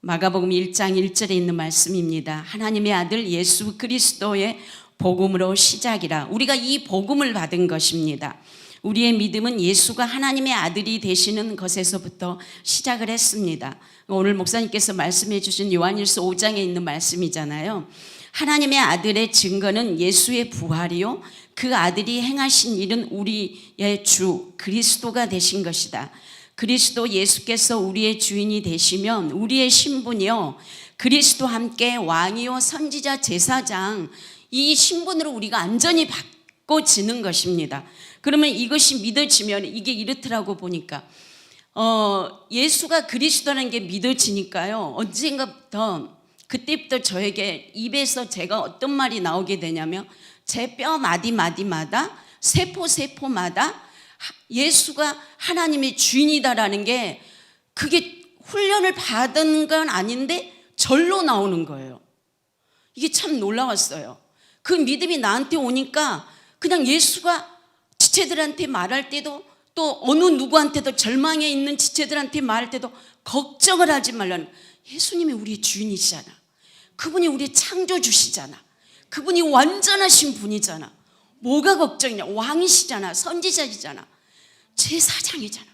마가복음 1장 1절에 있는 말씀입니다. 하나님의 아들 예수 그리스도의 복음으로 시작이라. 우리가 이 복음을 받은 것입니다. 우리의 믿음은 예수가 하나님의 아들이 되시는 것에서부터 시작을 했습니다. 오늘 목사님께서 말씀해 주신 요한일서 5장에 있는 말씀이잖아요. 하나님의 아들의 증거는 예수의 부활이요 그 아들이 행하신 일은 우리의 주 그리스도가 되신 것이다. 그리스도 예수께서 우리의 주인이 되시면 우리의 신분이요 그리스도와 함께 왕이요 선지자 제사장 이 신분으로 우리가 안전히 바꿔지는 것입니다. 그러면 이것이 믿어지면 이게 이렇더라고 보니까 예수가 그리스도라는 게 믿어지니까요. 언젠가부터 그때부터 저에게 입에서 제가 어떤 말이 나오게 되냐면 제 뼈 마디마디마다 세포마다 예수가 하나님의 주인이다라는 게 그게 훈련을 받은 건 아닌데 절로 나오는 거예요. 이게 참 놀라웠어요. 그 믿음이 나한테 오니까 그냥 예수가 지체들한테 말할 때도 또 어느 누구한테도 절망에 있는 지체들한테 말할 때도 걱정을 하지 말라는 예수님이 우리의 주인이시잖아. 그분이 우리의 창조주시잖아. 그분이 완전하신 분이잖아. 뭐가 걱정이냐? 왕이시잖아. 선지자이잖아. 제사장이잖아.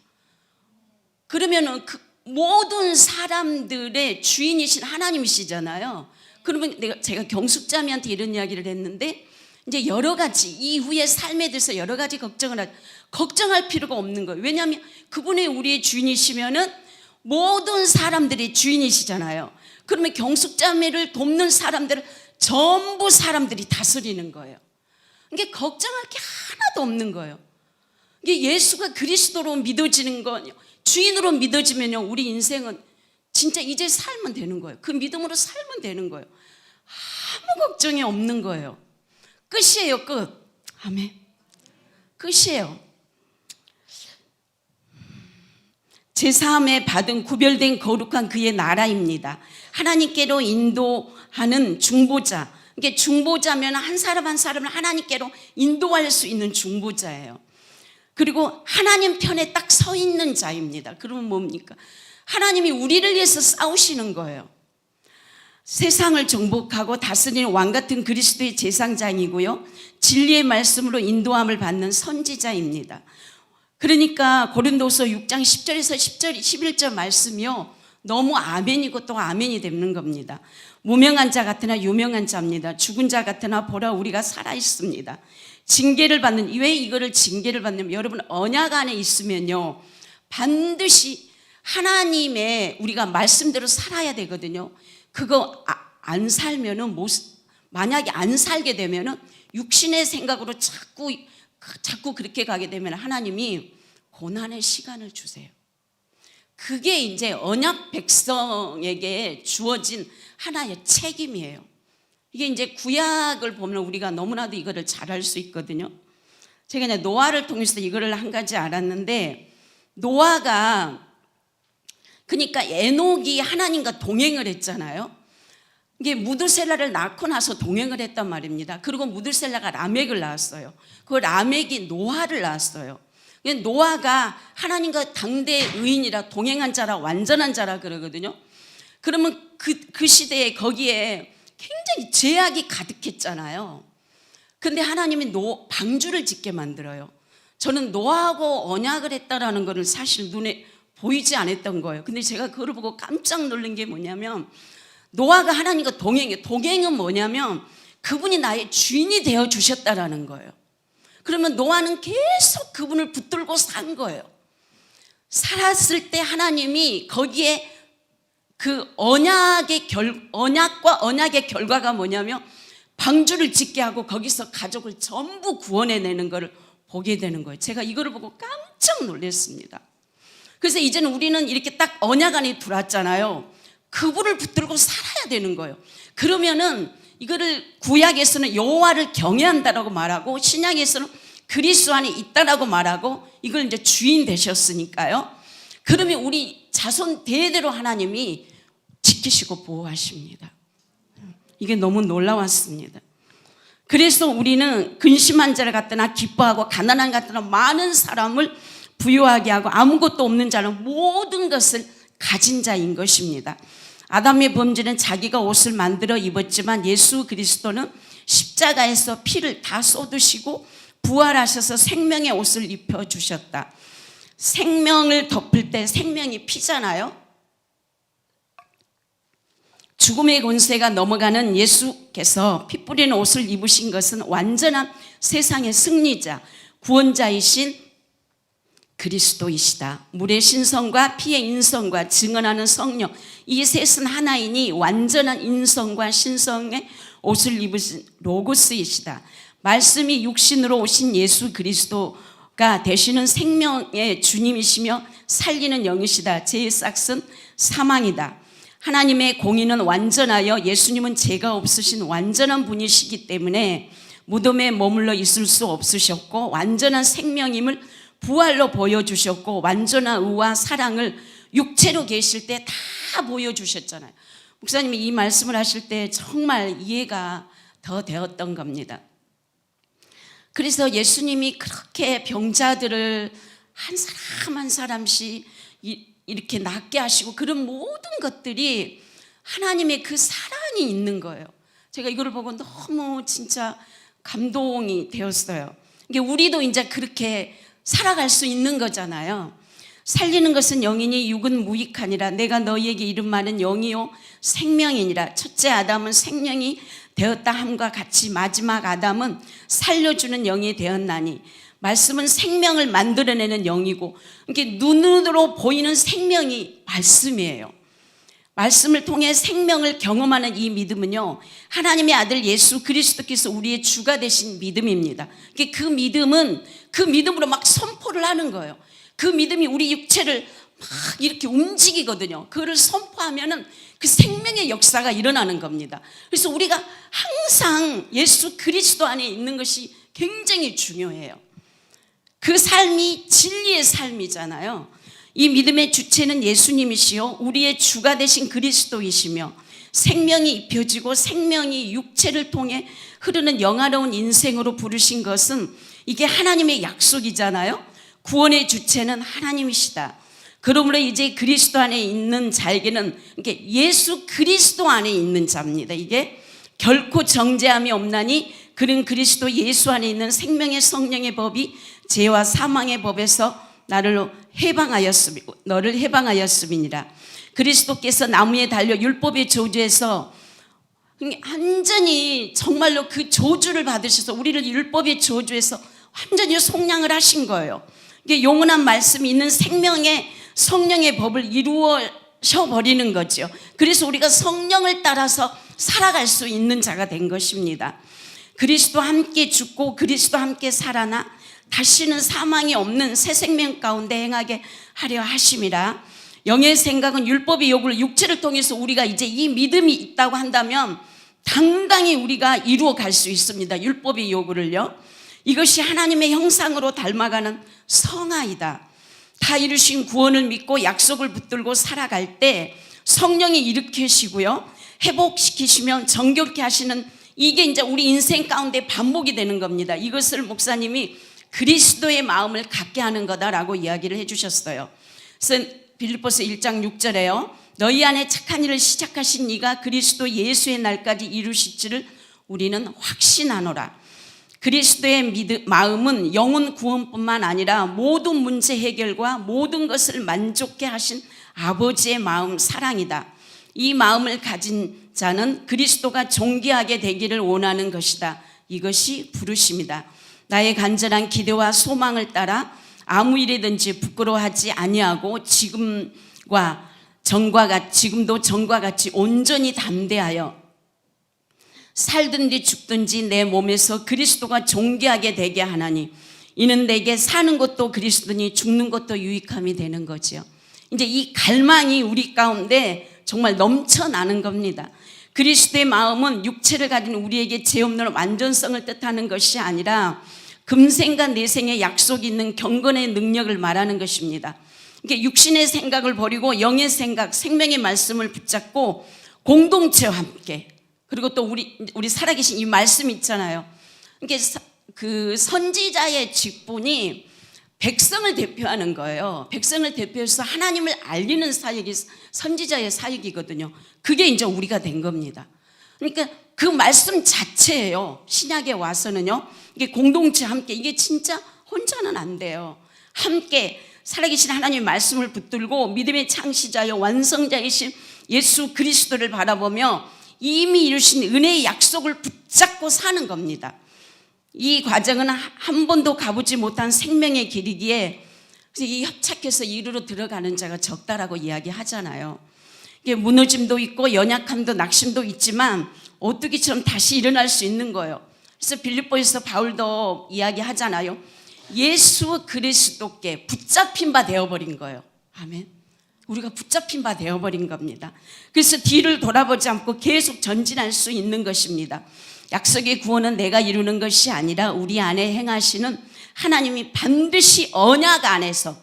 그러면은 그 모든 사람들의 주인이신 하나님이시잖아요. 그러면 제가 경숙자매한테 이런 이야기를 했는데 이제 여러 가지 이후의 삶에 대해서 여러 가지 걱정할 필요가 없는 거예요. 왜냐하면 그분이 우리의 주인이시면은 모든 사람들의 주인이시잖아요. 그러면 경숙자매를 돕는 사람들을 전부 사람들이 다스리는 거예요. 이게 걱정할 게 하나도 없는 거예요. 이게 예수가 그리스도로 믿어지는 건 주인으로 믿어지면요 우리 인생은 진짜 이제 살면 되는 거예요. 그 믿음으로 살면 되는 거예요. 아무 걱정이 없는 거예요. 끝이에요. 끝. 아멘. 끝이에요. 제사함에 받은 구별된 거룩한 그의 나라입니다. 하나님께로 인도하는 중보자. 이게 중보자면 한 사람 한 사람을 하나님께로 인도할 수 있는 중보자예요. 그리고 하나님 편에 딱 서 있는 자입니다. 그러면 뭡니까? 하나님이 우리를 위해서 싸우시는 거예요. 세상을 정복하고 다스리는 왕 같은 그리스도의 제사장이고요. 진리의 말씀으로 인도함을 받는 선지자입니다. 그러니까 고린도서 6장 10절에서 11절 말씀이요. 너무 아멘이고 또 아멘이 되는 겁니다. 무명한 자 같으나 유명한 자입니다. 죽은 자 같으나 보라 우리가 살아있습니다. 징계를 받는, 왜 이거를 징계를 받냐면 여러분 언약 안에 있으면요. 반드시 하나님의 우리가 말씀대로 살아야 되거든요. 그거 안 살면은 만약에 안 살게 되면은 육신의 생각으로 자꾸 그렇게 가게 되면 하나님이 고난의 시간을 주세요. 그게 이제 언약 백성에게 주어진 하나의 책임이에요. 이게 이제 구약을 보면 우리가 너무나도 이거를 잘 알 수 있거든요. 제가 이제 노아를 통해서 이거를 한 가지 알았는데 노아가 그러니까 에녹이 하나님과 동행을 했잖아요. 이게 무드셀라를 낳고 나서 동행을 했단 말입니다. 그리고 무드셀라가 라멕을 낳았어요. 그 라멕이 노아를 낳았어요. 노아가 하나님과 당대 의인이라 동행한 자라 완전한 자라 그러거든요. 그러면 그 시대에 거기에 굉장히 죄악이 가득했잖아요. 근데 하나님이 방주를 짓게 만들어요. 저는 노아하고 언약을 했다라는 것을 사실 눈에 보이지 않았던 거예요. 근데 제가 그걸 보고 깜짝 놀란 게 뭐냐면 노아가 하나님과 동행은 뭐냐면 그분이 나의 주인이 되어 주셨다라는 거예요. 그러면 노아는 계속 그분을 붙들고 산 거예요. 살았을 때 하나님이 거기에 그 언약과 언약의 결과가 뭐냐면 방주를 짓게 하고 거기서 가족을 전부 구원해내는 것을 보게 되는 거예요. 제가 이거를 보고 깜짝 놀랐습니다. 그래서 이제는 우리는 이렇게 딱 언약 안에 들어왔잖아요. 그분을 붙들고 살아야 되는 거예요. 그러면은 이거를 구약에서는 여호와를 경외한다라고 말하고 신약에서는 그리스도 안에 있다라고 말하고 이걸 이제 주인 되셨으니까요. 그러면 우리 자손 대대로 하나님이 지키시고 보호하십니다. 이게 너무 놀라웠습니다. 그래서 우리는 근심한 자를 갖다나 기뻐하고 가난한 갖다나 많은 사람을 부유하게 하고 아무것도 없는 자는 모든 것을 가진 자인 것입니다. 아담의 범죄는 자기가 옷을 만들어 입었지만 예수 그리스도는 십자가에서 피를 다 쏟으시고 부활하셔서 생명의 옷을 입혀주셨다. 생명을 덮을 때 생명이 피잖아요. 죽음의 권세가 넘어가는 예수께서 피 뿌리는 옷을 입으신 것은 완전한 세상의 승리자, 구원자이신 그리스도이시다. 물의 신성과 피의 인성과 증언하는 성령, 이 셋은 하나이니 완전한 인성과 신성의 옷을 입으신 로고스이시다. 말씀이 육신으로 오신 예수 그리스도가 되시는 생명의 주님이시며 살리는 영이시다. 죄의 싹은 사망이다. 하나님의 공의는 완전하여 예수님은 죄가 없으신 완전한 분이시기 때문에 무덤에 머물러 있을 수 없으셨고 완전한 생명임을 부활로 보여주셨고 완전한 의와 사랑을 육체로 계실 때 다 보여주셨잖아요. 목사님이 이 말씀을 하실 때 정말 이해가 더 되었던 겁니다. 그래서 예수님이 그렇게 병자들을 한 사람 한 사람씩 이렇게 낫게 하시고 그런 모든 것들이 하나님의 그 사랑이 있는 거예요. 제가 이걸 보고 너무 진짜 감동이 되었어요. 이게 우리도 이제 그렇게 살아갈 수 있는 거잖아요. 살리는 것은 영이니 육은 무익하니라. 내가 너희에게 이름 많은 영이요 생명이니라. 첫째 아담은 생명이 되었다 함과 같이 마지막 아담은 살려주는 영이 되었나니. 말씀은 생명을 만들어내는 영이고 이렇게 눈으로 보이는 생명이 말씀이에요. 말씀을 통해 생명을 경험하는 이 믿음은요, 하나님의 아들 예수 그리스도께서 우리의 주가 되신 믿음입니다. 그 믿음은 그 믿음으로 막 선포를 하는 거예요. 그 믿음이 우리 육체를 막 이렇게 움직이거든요. 그거를 선포하면은 그 생명의 역사가 일어나는 겁니다. 그래서 우리가 항상 예수 그리스도 안에 있는 것이 굉장히 중요해요. 그 삶이 진리의 삶이잖아요. 이 믿음의 주체는 예수님이시요 우리의 주가 되신 그리스도이시며 생명이 입혀지고 생명이 육체를 통해 흐르는 영화로운 인생으로 부르신 것은 이게 하나님의 약속이잖아요. 구원의 주체는 하나님이시다. 그러므로 이제 그리스도 안에 있는 자에게는 이게 예수 그리스도 안에 있는 자입니다. 이게 결코 정죄함이 없나니 그는 그리스도 예수 안에 있는 생명의 성령의 법이 죄와 사망의 법에서 너를 해방하였음이니라. 그리스도께서 나무에 달려 율법의 저주에서 완전히 정말로 그 저주를 받으셔서 우리를 율법의 저주에서 완전히 속량을 하신 거예요. 이게 영원한 말씀이 있는 생명의 성령의 법을 이루어져 버리는 거죠. 그래서 우리가 성령을 따라서 살아갈 수 있는 자가 된 것입니다. 그리스도 함께 죽고 그리스도 함께 살아나 다시는 사망이 없는 새 생명 가운데 행하게 하려 하심이라. 영의 생각은 율법의 요구를 육체를 통해서 우리가 이제 이 믿음이 있다고 한다면 당당히 우리가 이루어 갈 수 있습니다. 율법의 요구를요. 이것이 하나님의 형상으로 닮아가는 성화이다. 다 이루신 구원을 믿고 약속을 붙들고 살아갈 때 성령이 일으키시고요, 회복시키시면 정결케 하시는, 이게 이제 우리 인생 가운데 반복이 되는 겁니다. 이것을 목사님이 그리스도의 마음을 갖게 하는 거다라고 이야기를 해주셨어요. 그래서 빌립보서 1장 6절에요. 너희 안에 착한 일을 시작하신 이가 그리스도 예수의 날까지 이루실지를 우리는 확신하노라. 그리스도의 마음은 영혼 구원뿐만 아니라 모든 문제 해결과 모든 것을 만족케 하신 아버지의 마음, 사랑이다. 이 마음을 가진 자는 그리스도가 존귀하게 되기를 원하는 것이다. 이것이 부르심이다. 나의 간절한 기대와 소망을 따라 아무 일이든지 부끄러워하지 아니하고 지금도 전과 같이 온전히 담대하여 살든지 죽든지 내 몸에서 그리스도가 존귀하게 되게 하나니 이는 내게 사는 것도 그리스도니 죽는 것도 유익함이 되는 거죠. 이제 이 갈망이 우리 가운데 정말 넘쳐나는 겁니다. 그리스도의 마음은 육체를 가진 우리에게 죄 없는 완전성을 뜻하는 것이 아니라 금생과 내생의 약속이 있는 경건의 능력을 말하는 것입니다. 이게 육신의 생각을 버리고 영의 생각, 생명의 말씀을 붙잡고 공동체와 함께, 그리고 또 우리 살아계신 이 말씀 있잖아요. 이게 그 선지자의 직분이 백성을 대표하는 거예요. 백성을 대표해서 하나님을 알리는 사역이 선지자의 사역이거든요. 그게 이제 우리가 된 겁니다. 그러니까 그 말씀 자체예요. 신약에 와서는요, 이게 공동체 함께, 이게 진짜 혼자는 안 돼요. 함께 살아계신 하나님의 말씀을 붙들고 믿음의 창시자여 완성자이신 예수 그리스도를 바라보며 이미 이루신 은혜의 약속을 붙잡고 사는 겁니다. 이 과정은 한 번도 가보지 못한 생명의 길이기에 이 협착해서 이루로 들어가는 자가 적다라고 이야기하잖아요. 이게 무너짐도 있고 연약함도 낙심도 있지만 오뚜기처럼 다시 일어날 수 있는 거예요. 그래서 빌립보에서 바울도 이야기하잖아요. 예수 그리스도께 붙잡힌 바 되어버린 거예요. 아멘. 우리가 붙잡힌 바 되어버린 겁니다. 그래서 뒤를 돌아보지 않고 계속 전진할 수 있는 것입니다. 약속의 구원은 내가 이루는 것이 아니라 우리 안에 행하시는 하나님이 반드시 언약 안에서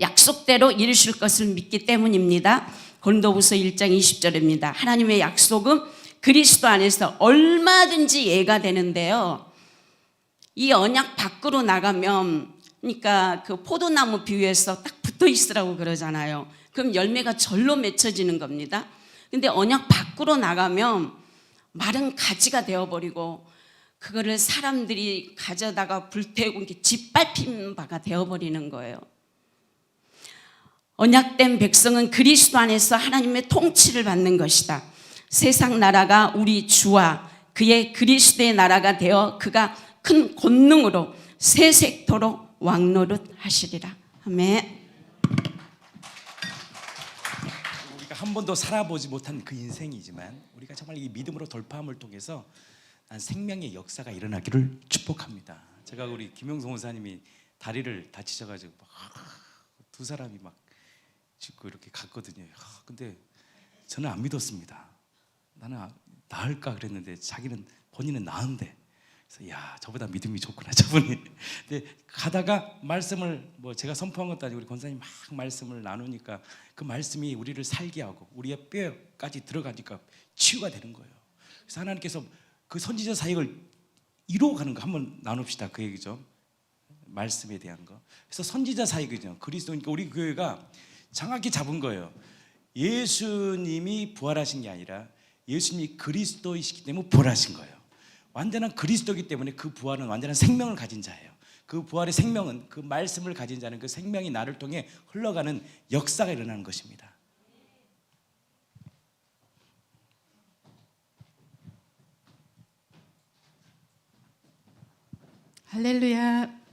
약속대로 이루실 것을 믿기 때문입니다. 고린도후서 1장 20절입니다. 하나님의 약속은 그리스도 안에서 얼마든지 예가 되는데요, 이 언약 밖으로 나가면, 그러니까 그 포도나무 비유에서 딱 붙어 있으라고 그러잖아요. 그럼 열매가 절로 맺혀지는 겁니다. 근데 언약 밖으로 나가면 마른 가지가 되어버리고 그거를 사람들이 가져다가 불태우고 이렇게 짓밟힌 바가 되어버리는 거예요. 언약된 백성은 그리스도 안에서 하나님의 통치를 받는 것이다. 세상 나라가 우리 주와 그의 그리스도의 나라가 되어 그가 큰 권능으로 세색토록 왕노릇 하시리라. 아멘. 우리가 한 번도 살아보지 못한 그 인생이지만 우리가 정말 이 믿음으로 돌파함을 통해서 난 생명의 역사가 일어나기를 축복합니다. 제가 우리 김용성 원사님이 다리를 다치셔가지고 두 사람이 막 짚고 이렇게 갔거든요. 근데 저는 안 믿었습니다. 나는 나을까 그랬는데 본인은 나은데, 그래서 야, 저보다 믿음이 좋구나 저분이. 근데 가다가 말씀을 제가 선포한 것도 아니고 우리 권사님 막 말씀을 나누니까 그 말씀이 우리를 살게 하고 우리의 뼈까지 들어가니까 치유가 되는 거예요. 그래서 하나님께서 그 선지자 사역을 이루어가는 거 한번 나눕시다, 그 얘기죠. 말씀에 대한 거. 그래서 선지자 사역이죠. 그리스도니까 우리 교회가 정확히 잡은 거예요. 예수님이 부활하신 게 아니라 예수님이 그리스도이시기 때문에 부활하신 거예요. 완전한 그리스도이기 때문에 그 부활은 완전한 생명을 가진 자예요. 그 부활의 생명은, 그 말씀을 가진 자는 그 생명이 나를 통해 흘러가는 역사가 일어나는 것입니다. 할렐루야.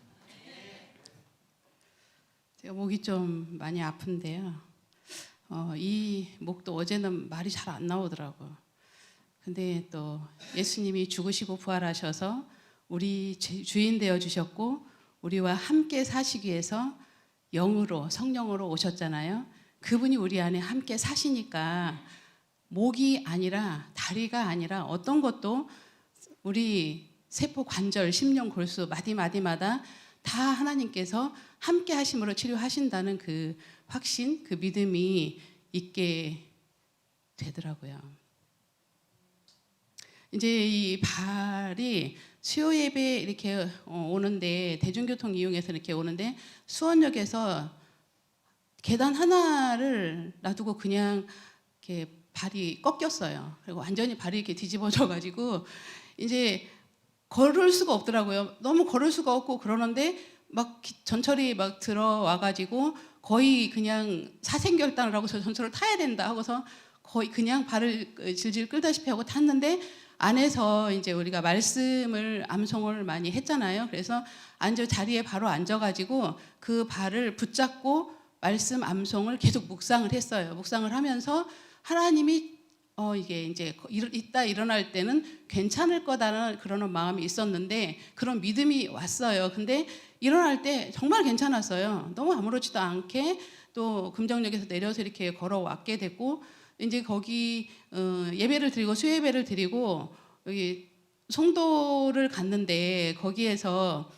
제가 목이 좀 많이 아픈데요. 이 목도 어제는 말이 잘 안 나오더라고요. 근데 또 예수님이 죽으시고 부활하셔서 우리 주인 되어 주셨고 우리와 함께 사시기 위해서 영으로, 성령으로 오셨잖아요. 그분이 우리 안에 함께 사시니까 목이 아니라, 다리가 아니라 어떤 것도 우리 세포 관절, 심령 골수 마디마디마다 다 하나님께서 함께 하심으로 치료하신다는 그 확신, 그 믿음이 있게 되더라고요. 이제 이 발이 수요 예배 이렇게 오는데, 대중교통 이용해서 이렇게 오는데, 수원역에서 계단 하나를 놔두고 그냥 이렇게 발이 꺾였어요. 그리고 완전히 발이 이렇게 뒤집어져 가지고 이제 걸을 수가 없더라고요. 너무 걸을 수가 없고 그러는데 막 전철이 막 들어와 가지고 거의 그냥 사생결단을 하고 저 전철을 타야 된다 하고서 거의 그냥 발을 질질 끌다시피 하고 탔는데, 안에서 이제 우리가 말씀을 암송을 많이 했잖아요. 그래서 자리에 바로 앉아가지고 그 발을 붙잡고 말씀 암송을 계속 묵상을 했어요. 묵상을 하면서 하나님이 이게 이제 이따 일어날 때는 괜찮을 거다라는 그런 마음이 있었는데, 그런 믿음이 왔어요. 근데 일어날 때 정말 괜찮았어요. 너무 아무렇지도 않게 또 금정역에서 내려서 이렇게 걸어왔게 됐고, 이제 거기 예배를 드리고 수예배를 드리고 여기 송도를 갔는데, 거기에서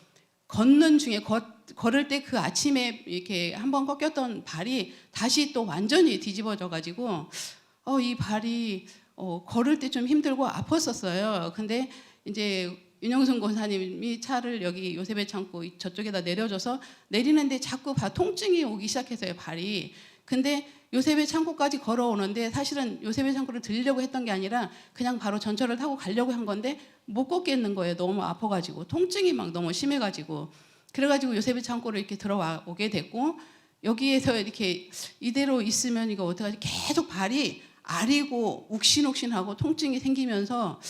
걷는 중에 걸을 때 그 아침에 이렇게 한번 꺾였던 발이 다시 또 완전히 뒤집어져 가지고 이 발이 걸을 때 좀 힘들고 아팠었어요. 근데 이제 윤영순 권사님이 차를 여기 요셉의 창고 저쪽에다 내려줘서 내리는데 자꾸 통증이 오기 시작했어요, 발이. 근데 요셉의 창고까지 걸어오는데, 사실은 요셉의 창고를 들리려고 했던 게 아니라 그냥 바로 전철을 타고 가려고 한 건데 못 걷겠는 거예요. 너무 아파가지고 통증이 막 너무 심해가지고. 그래가지고 요셉의 창고를 이렇게 들어오게 됐고, 여기에서 이렇게 이대로 있으면 이거 어떡하지? 계속 발이 아리고 욱신욱신하고 통증이 생기면서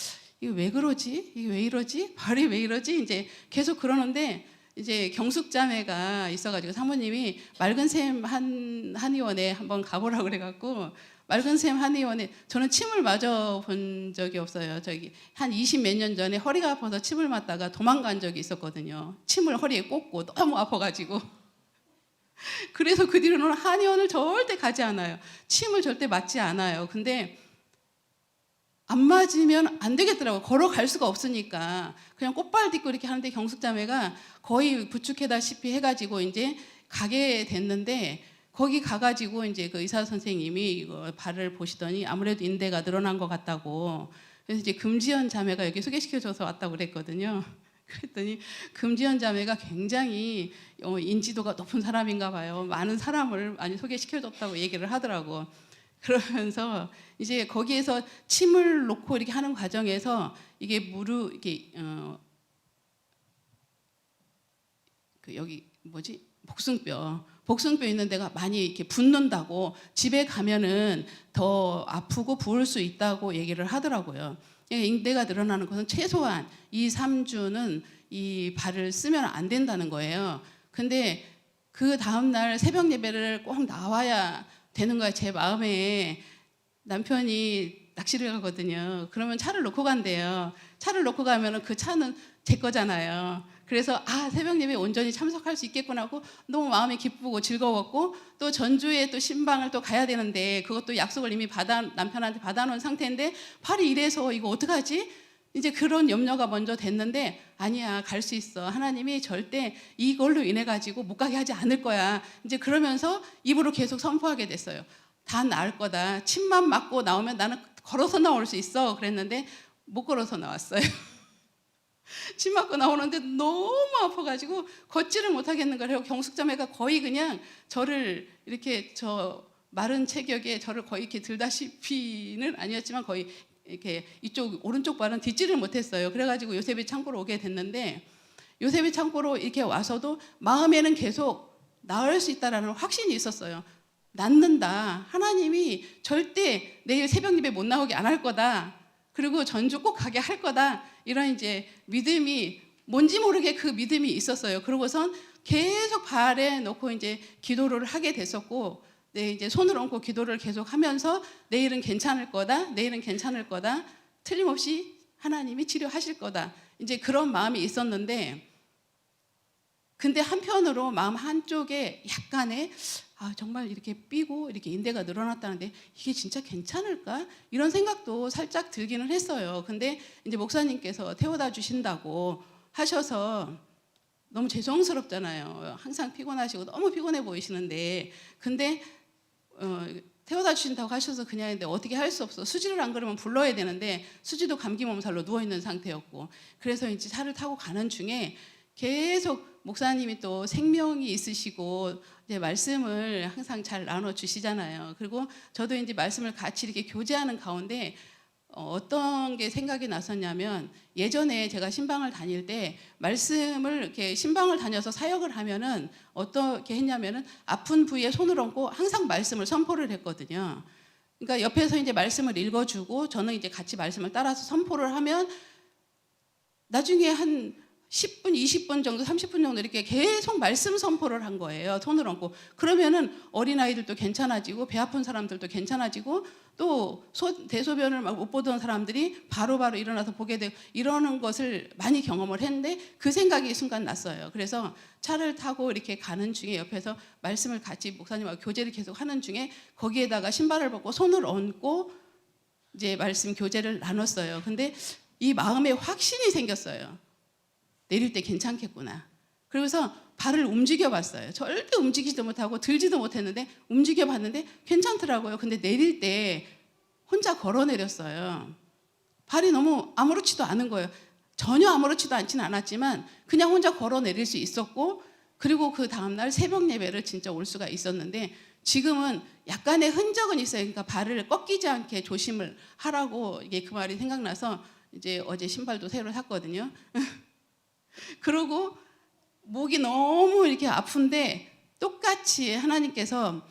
이게 왜 그러지? 이게 왜 이러지? 발이 왜 이러지? 이제 계속 그러는데, 이제 경숙자매가 있어가지고 사모님이 맑은샘 한의원에 한번 가보라고 그래갖고, 맑은샘 한의원에 저는 침을 맞아 본 적이 없어요. 저기 한 20 몇 년 전에 허리가 아파서 침을 맞다가 도망간 적이 있었거든요. 침을 허리에 꽂고 너무 아파가지고. 그래서 그 뒤로는 한의원을 절대 가지 않아요. 침을 절대 맞지 않아요. 근데 안 맞으면 안 되겠더라고요. 걸어갈 수가 없으니까. 그냥 꽃발 딛고 이렇게 하는데, 경숙자매가 거의 부축해다시피 해가지고 이제 가게 됐는데, 거기 가가지고 이제 그 의사 선생님이 이거 발을 보시더니 아무래도 인대가 늘어난 것 같다고. 그래서 이제 금지연 자매가 여기 소개시켜줘서 왔다고 그랬거든요. 그랬더니 금지연 자매가 굉장히 인지도가 높은 사람인가 봐요. 많은 사람을 많이 소개시켜줬다고 얘기를 하더라고. 그러면서 이제 거기에서 침을 놓고 이렇게 하는 과정에서 이게 이게 그 여기 복숭뼈 있는 데가 많이 이렇게 붓는다고, 집에 가면은 더 아프고 부을 수 있다고 얘기를 하더라고요. 인대가 늘어나는 것은 최소한 2, 3주는 이 발을 쓰면 안 된다는 거예요. 근데 그 다음날 새벽 예배를 꼭 나와야 되는 거야. 제 마음에. 남편이 낚시를 가거든요. 그러면 차를 놓고 간대요. 차를 놓고 가면 그 차는 제 거잖아요. 그래서 새벽 예배 온전히 참석할 수 있겠구나 하고 너무 마음이 기쁘고 즐거웠고, 또 전주에 또 신방을 또 가야 되는데 그것도 약속을 이미 남편한테 받아놓은 상태인데 발이 이래서 이거 어떡하지? 이제 그런 염려가 먼저 됐는데, 아니야, 갈 수 있어. 하나님이 절대 이걸로 인해 가지고 못 가게 하지 않을 거야. 이제 그러면서 입으로 계속 선포하게 됐어요. 다 나을 거다. 침만 맞고 나오면 나는 걸어서 나올 수 있어. 그랬는데 못 걸어서 나왔어요. 침 맞고 나오는데 너무 아파가지고 걷지를 못하겠는 거예요. 경숙자매가 거의 그냥 저를 이렇게 저 마른 체격에 저를 거의 이렇게 들다시피는 아니었지만 거의 이렇게 이쪽 오른쪽 발은 딛지를 못했어요. 그래가지고 요셉의 창고로 오게 됐는데, 요셉의 창고로 이렇게 와서도 마음에는 계속 나을 수 있다라는 확신이 있었어요. 낫는다. 하나님이 절대 내일 새벽 예배 못 나오게 안 할 거다. 그리고 전주 꼭 가게 할 거다. 이런 이제 믿음이, 뭔지 모르게 그 믿음이 있었어요. 그러고선 계속 발에 놓고 이제 기도를 하게 됐었고, 이제 손을 얹고 기도를 계속 하면서 내일은 괜찮을 거다. 내일은 괜찮을 거다. 틀림없이 하나님이 치료하실 거다. 이제 그런 마음이 있었는데, 근데 한편으로 마음 한쪽에 약간의 정말 이렇게 삐고 이렇게 인대가 늘어났다는데 이게 진짜 괜찮을까? 이런 생각도 살짝 들기는 했어요. 근데 이제 목사님께서 태워다 주신다고 하셔서 너무 죄송스럽잖아요. 항상 피곤하시고 너무 피곤해 보이시는데 근데 태워다 주신다고 하셔서 그냥 했는데 어떻게 할 수 없어. 수지를 안 그러면 불러야 되는데 수지도 감기 몸살로 누워있는 상태였고 그래서 이제 차를 타고 가는 중에 계속 목사님이 또 생명이 있으시고 이제 말씀을 항상 잘 나눠 주시잖아요. 그리고 저도 이제 말씀을 같이 이렇게 교제하는 가운데 어떤 게 생각이 났었냐면 예전에 제가 신방을 다닐 때 말씀을 이렇게 신방을 다녀서 사역을 하면은 어떻게 했냐면은 아픈 부위에 손을 얹고 항상 말씀을 선포를 했거든요. 그러니까 옆에서 이제 말씀을 읽어주고 저는 이제 같이 말씀을 따라서 선포를 하면 나중에 한 10분, 20분 정도, 30분 정도 이렇게 계속 말씀 선포를 한 거예요. 손을 얹고. 그러면은 어린아이들도 괜찮아지고 배 아픈 사람들도 괜찮아지고 또 대소변을 못 보던 사람들이 바로바로 일어나서 보게 되고 이러는 것을 많이 경험을 했는데 그 생각이 순간 났어요. 그래서 차를 타고 이렇게 가는 중에 옆에서 말씀을 같이 목사님하고 교제를 계속 하는 중에 거기에다가 신발을 벗고 손을 얹고 이제 말씀 교제를 나눴어요. 근데 이 마음에 확신이 생겼어요. 내릴 때 괜찮겠구나. 그러면서 발을 움직여 봤어요. 절대 움직이지도 못하고 들지도 못했는데 움직여 봤는데 괜찮더라고요. 근데 내릴 때 혼자 걸어 내렸어요. 발이 너무 아무렇지도 않은 거예요. 전혀 아무렇지도 않지는 않았지만 그냥 혼자 걸어 내릴 수 있었고 그리고 그 다음날 새벽 예배를 진짜 올 수가 있었는데 지금은 약간의 흔적은 있어요. 그러니까 발을 꺾이지 않게 조심을 하라고 이게 그 말이 생각나서 이제 어제 신발도 새로 샀거든요. 그러고 목이 너무 이렇게 아픈데 똑같이 하나님께서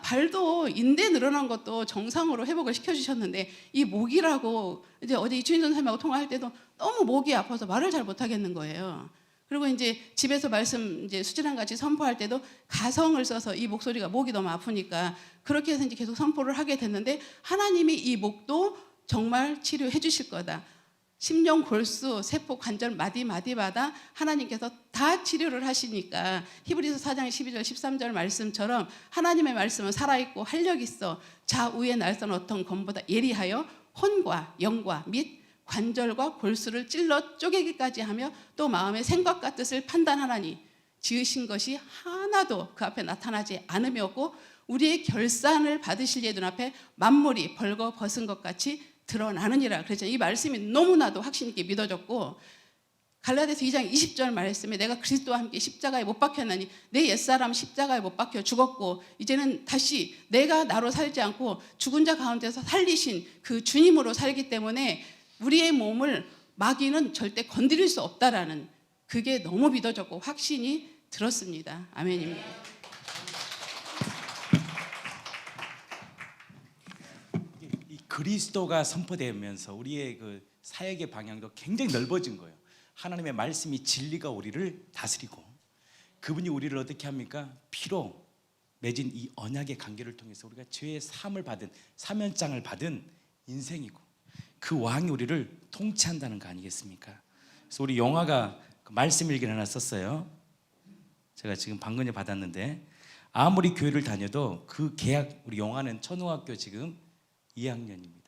발도 인대 늘어난 것도 정상으로 회복을 시켜주셨는데 이 목이라고 이제 어제 이춘희 선생님하고 통화할 때도 너무 목이 아파서 말을 잘 못하겠는 거예요. 그리고 이제 집에서 말씀 이제 수지랑 같이 선포할 때도 가성을 써서 이 목소리가 목이 너무 아프니까 그렇게 해서 이제 계속 선포를 하게 됐는데 하나님이 이 목도 정말 치료해 주실 거다. 심령, 골수, 세포, 관절 마디마디마다 하나님께서 다 치료를 하시니까 히브리서 4장 12절 13절 말씀처럼 하나님의 말씀은 살아있고 활력 있어 좌우의 날선 어떤 검보다 예리하여 혼과 영과 및 관절과 골수를 찔러 쪼개기까지 하며 또 마음의 생각과 뜻을 판단하나니 지으신 것이 하나도 그 앞에 나타나지 않음이 없고 우리의 결산을 받으실 예 눈앞에 만물이 벌거 벗은 것 같이 드러나느니라. 그래서 이 말씀이 너무나도 확신 있게 믿어졌고 갈라디아서 2장 20절 말씀에 내가 그리스도와 함께 십자가에 못 박혔나니 내 옛사람 십자가에 못 박혀 죽었고 이제는 다시 내가 나로 살지 않고 죽은 자 가운데서 살리신 그 주님으로 살기 때문에 우리의 몸을 마귀는 절대 건드릴 수 없다라는 그게 너무 믿어졌고 확신이 들었습니다. 아멘입니다. 그리스도가 선포되면서 우리의 그 사역의 방향도 굉장히 넓어진 거예요. 하나님의 말씀이 진리가 우리를 다스리고 그분이 우리를 어떻게 합니까? 피로 맺은 이 언약의 관계를 통해서 우리가 죄의 사함을 받은 사면장을 받은 인생이고 그 왕이 우리를 통치한다는 거 아니겠습니까? 그래서 우리 영화가 그 말씀 일기를 하나 썼어요. 제가 지금 방금 받았는데 아무리 교회를 다녀도 그 계약 우리 영화는 초등학교 지금 2학년입니다.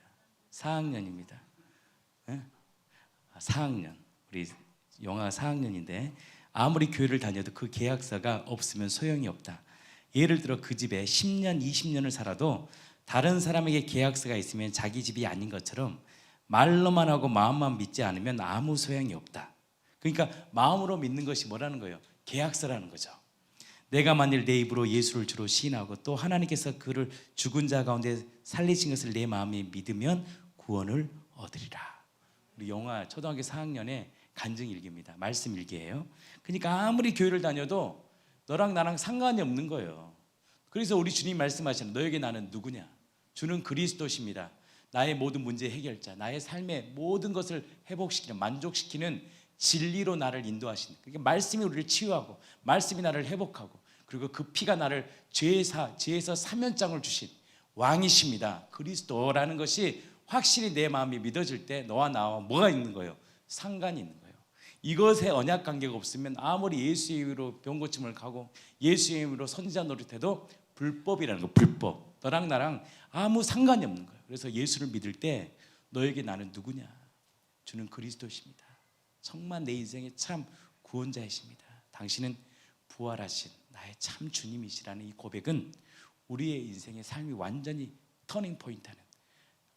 4학년입니다. 네? 4학년. 우리 영아가 4학년인데 아무리 교회를 다녀도 그 계약서가 없으면 소용이 없다. 예를 들어 그 집에 10년, 20년을 살아도 다른 사람에게 계약서가 있으면 자기 집이 아닌 것처럼 말로만 하고 마음만 믿지 않으면 아무 소용이 없다. 그러니까 마음으로 믿는 것이 뭐라는 거예요? 계약서라는 거죠. 내가 만일 내 입으로 예수를 주로 시인하고 또 하나님께서 그를 죽은 자 가운데 살리신 것을 내 마음에 믿으면 구원을 얻으리라. 우리 영아 초등학교 4학년의 간증 일기입니다. 말씀 일기예요. 그러니까 아무리 교회를 다녀도 너랑 나랑 상관이 없는 거예요. 그래서 우리 주님 말씀하시는 너에게 나는 누구냐? 주는 그리스도십니다. 나의 모든 문제 해결자, 나의 삶의 모든 것을 회복시키는 만족시키는 진리로 나를 인도하시는 그러니까 말씀이 우리를 치유하고 말씀이 나를 회복하고 그리고 그 피가 나를 죄에서 사면장을 주신 왕이십니다. 그리스도라는 것이 확실히 내 마음이 믿어질 때 너와 나와 뭐가 있는 거예요? 상관이 있는 거예요. 이것에 언약 관계가 없으면 아무리 예수의 이름으로 병 고침을 가고 예수의 이름으로 선지자 노릇해도 불법이라는 거 불법. 너랑 나랑 아무 상관이 없는 거예요. 그래서 예수를 믿을 때 너에게 나는 누구냐? 주는 그리스도십니다. 정말 내 인생의 참 구원자이십니다. 당신은 부활하신 나의 참 주님이시라는 이 고백은 우리의 인생의 삶이 완전히 터닝 포인트하는,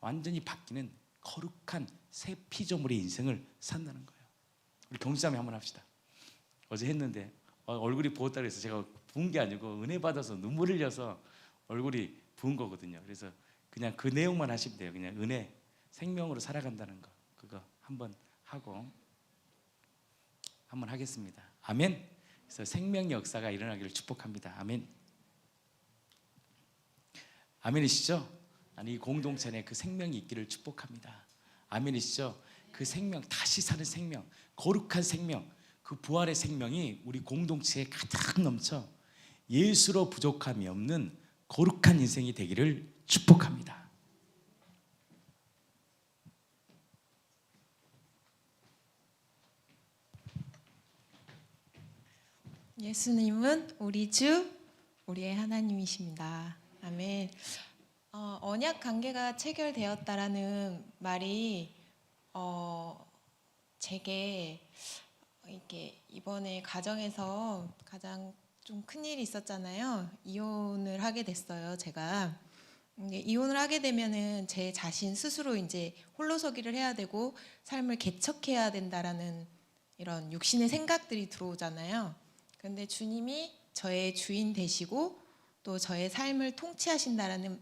완전히 바뀌는 거룩한 새 피조물의 인생을 산다는 거예요. 우리 경수자매 한번 합시다. 어제 했는데 얼굴이 부었다 그래서 제가 부은 게 아니고 은혜 받아서 눈물 흘려서 얼굴이 부은 거거든요. 그래서 그냥 그 내용만 하시면 돼요. 그냥 은혜, 생명으로 살아간다는 거, 그거 한번 하고 한번 하겠습니다. 아멘. 그래서 생명의 역사가 일어나기를 축복합니다. 아멘. 아멘이시죠? 아니, 이 공동체 안에 그 생명이 있기를 축복합니다. 아멘이시죠? 그 생명, 다시 사는 생명, 거룩한 생명, 그 부활의 생명이 우리 공동체에 가득 넘쳐 예수로 부족함이 없는 거룩한 인생이 되기를 축복합니다. 예수님은 우리 주, 우리의 하나님이십니다. 아멘. 언약 관계가 체결되었다라는 말이 제게 이렇게 이번에 가정에서 가장 좀 큰일이 있었잖아요. 이혼을 하게 됐어요, 제가. 이혼을 하게 되면은 제 자신 스스로 이제 홀로서기를 해야 되고 삶을 개척해야 된다라는 이런 육신의 생각들이 들어오잖아요. 그런데 주님이 저의 주인 되시고 또 저의 삶을 통치하신다라는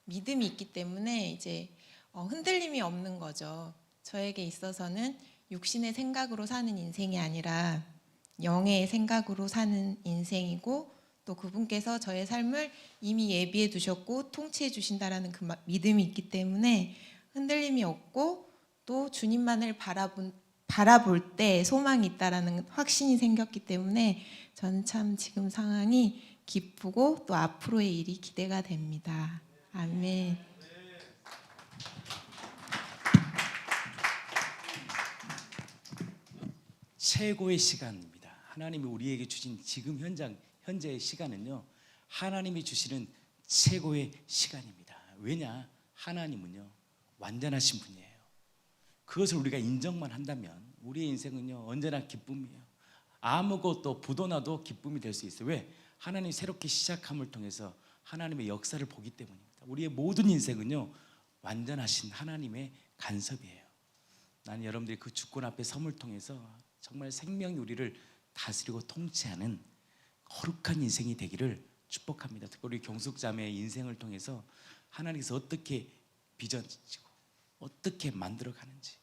믿음이 있기 때문에 이제 흔들림이 없는 거죠. 저에게 있어서는 육신의 생각으로 사는 인생이 아니라 영의 생각으로 사는 인생이고, 또 그분께서 저의 삶을 이미 예비해 두셨고 통치해 주신다라는 그 믿음이 있기 때문에 흔들림이 없고, 또 주님만을 바라볼 때 소망이 있다라는 확신이 생겼기 때문에 저는 참 지금 상황이 기쁘고 또 앞으로의 일이 기대가 됩니다. 아멘. 최고의 시간입니다. 하나님이 우리에게 주신 지금 현재의 시간은요, 하나님이 주시는 최고의 시간입니다. 왜냐? 하나님은요 완전하신 분이에요. 그것을 우리가 인정만 한다면 우리의 인생은요 언제나 기쁨이에요. 아무것도 부도나도 기쁨이 될 수 있어요. 왜? 하나님이 새롭게 시작함을 통해서 하나님의 역사를 보기 때문입니다. 우리의 모든 인생은요 완전하신 하나님의 간섭이에요. 나는 여러분들이 그 주권 앞에 섬을 통해서 정말 생명이 우리를 다스리고 통치하는 거룩한 인생이 되기를 축복합니다. 특별히 경숙자매의 인생을 통해서 하나님께서 어떻게 빚어지고 어떻게 만들어가는지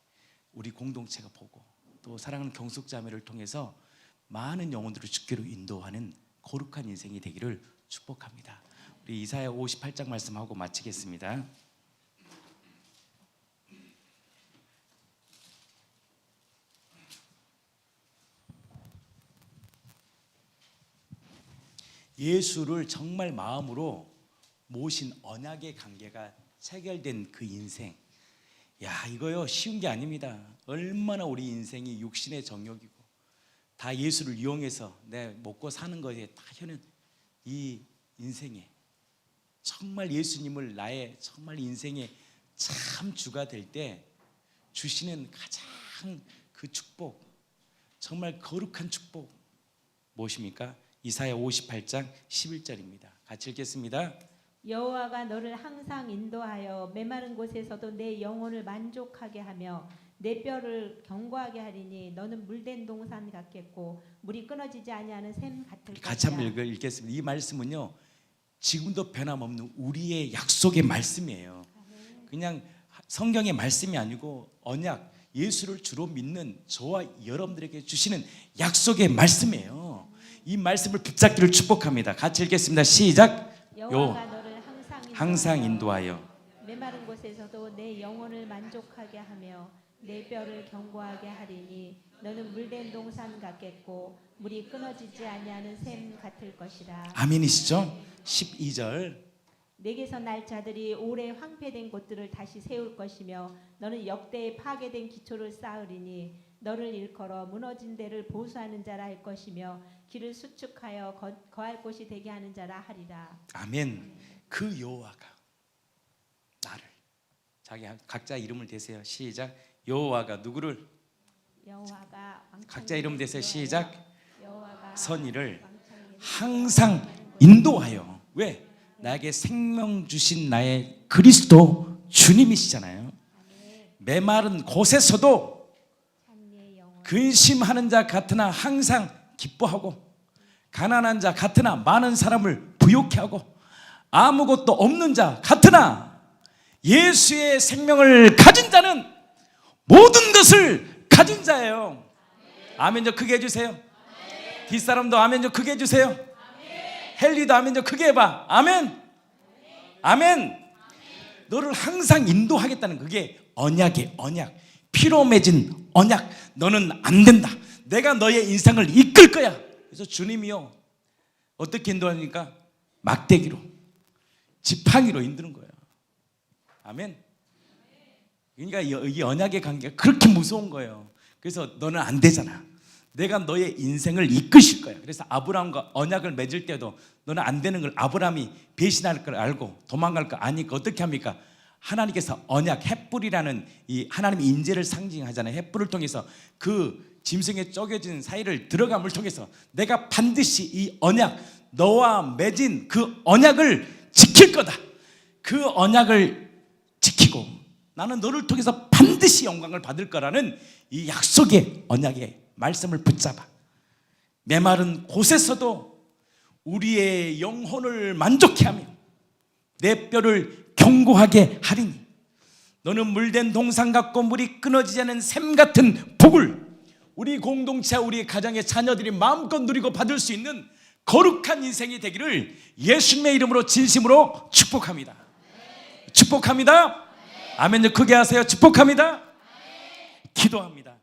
우리 공동체가 보고, 또 사랑하는 경숙자매를 통해서 많은 영혼들을 주께로 인도하는 거룩한 인생이 되기를 축복합니다. 우리 이사야 58장 말씀하고 마치겠습니다. 예수를 정말 마음으로 모신 언약의 관계가 체결된 그 인생, 야, 이거요 쉬운 게 아닙니다. 얼마나 우리 인생이 육신의 정욕이고 다 예수를 이용해서 내 먹고 사는 것에 다 현은 이 인생에 정말 예수님을 나의 정말 인생의 참 주가 될 때 주시는 가장 그 축복, 정말 거룩한 축복 무엇입니까? 이사야 58장 11절입니다. 같이 읽겠습니다. 여호와가 너를 항상 인도하여 메마른 곳에서도 내 영혼을 만족하게 하며 내 뼈를 견고하게 하리니 너는 물된 동산 같겠고 물이 끊어지지 아니하는 샘 같을 것이야. 같이 한번 읽겠습니다. 이 말씀은요 지금도 변함없는 우리의 약속의 말씀이에요. 그냥 성경의 말씀이 아니고 언약, 예수를 주로 믿는 저와 여러분들에게 주시는 약속의 말씀이에요. 이 말씀을 붙잡기를 축복합니다. 같이 읽겠습니다. 시작. 여호와가 너를 항상 인도하여 메마른 곳에서도 내 영혼을 만족하게 하며 내 뼈를 견고하게 하리니 너는 물된 동산 같겠고 물이 끊어지지 아니하는 샘 같을 것이라. 아멘이시죠? 12절. 내게서 날 자들이 오래 황폐된 곳들을 다시 세울 것이며 너는 역대에 파괴된 기초를 쌓으리니 너를 일컬어 무너진 데를 보수하는 자라 할 것이며 길을 수축하여 거할 곳이 되게 하는 자라 하리라. 아멘. 그 여호와가 나를, 자기 각자 이름을 대세요. 시작. 여호와가 누구를? 여호와가 각자 이름 대세요. 시작. 여호와가 선의를 항상 인도하여. 왜? 나에게 생명 주신 나의 그리스도 주님이시잖아요. 메마른 곳에서도 근심하는 자 같으나 항상 기뻐하고, 가난한 자 같으나 많은 사람을 부욕해 하고, 아무것도 없는 자 같으나 예수의 생명을 가진 자는 모든 것을 가진 자예요. 아멘 좀 크게 해주세요. 뒷사람도 아멘 좀 크게 해주세요. 헨리도 아멘 좀 크게 해봐. 아멘. 아멘. 너를 항상 인도하겠다는, 그게 언약의 언약, 피로 맺은 언약. 너는 안 된다. 내가 너의 인생을 이끌 거야. 그래서 주님이요, 어떻게 인도하니까? 막대기로, 지팡이로 인도는 거예요. 아멘. 그러니까 이 언약의 관계가 그렇게 무서운 거예요. 그래서 너는 안 되잖아. 내가 너의 인생을 이끄실 거야. 그래서 아브라함과 언약을 맺을 때도 너는 안 되는 걸 아브라함이 배신할 걸 알고 도망갈 거 아니까 어떻게 합니까? 하나님께서 언약, 횃불이라는 이 하나님의 인재를 상징하잖아요. 횃불을 통해서 그 짐승에 쪼개진 사이를 들어감을 통해서 내가 반드시 이 언약, 너와 맺은 그 언약을 지킬 거다. 그 언약을 지키고 나는 너를 통해서 반드시 영광을 받을 거라는 이 약속의 언약의 말씀을 붙잡아 메마른 곳에서도 우리의 영혼을 만족해 하며 내 뼈를 견고하게 하리니 너는 물된 동상 같고 물이 끊어지지 않은 샘 같은 복을 우리 공동체와 우리 가정의 자녀들이 마음껏 누리고 받을 수 있는 거룩한 인생이 되기를 예수님의 이름으로 진심으로 축복합니다. 축복합니다. 아멘. 크게 하세요. 축복합니다. 기도합니다.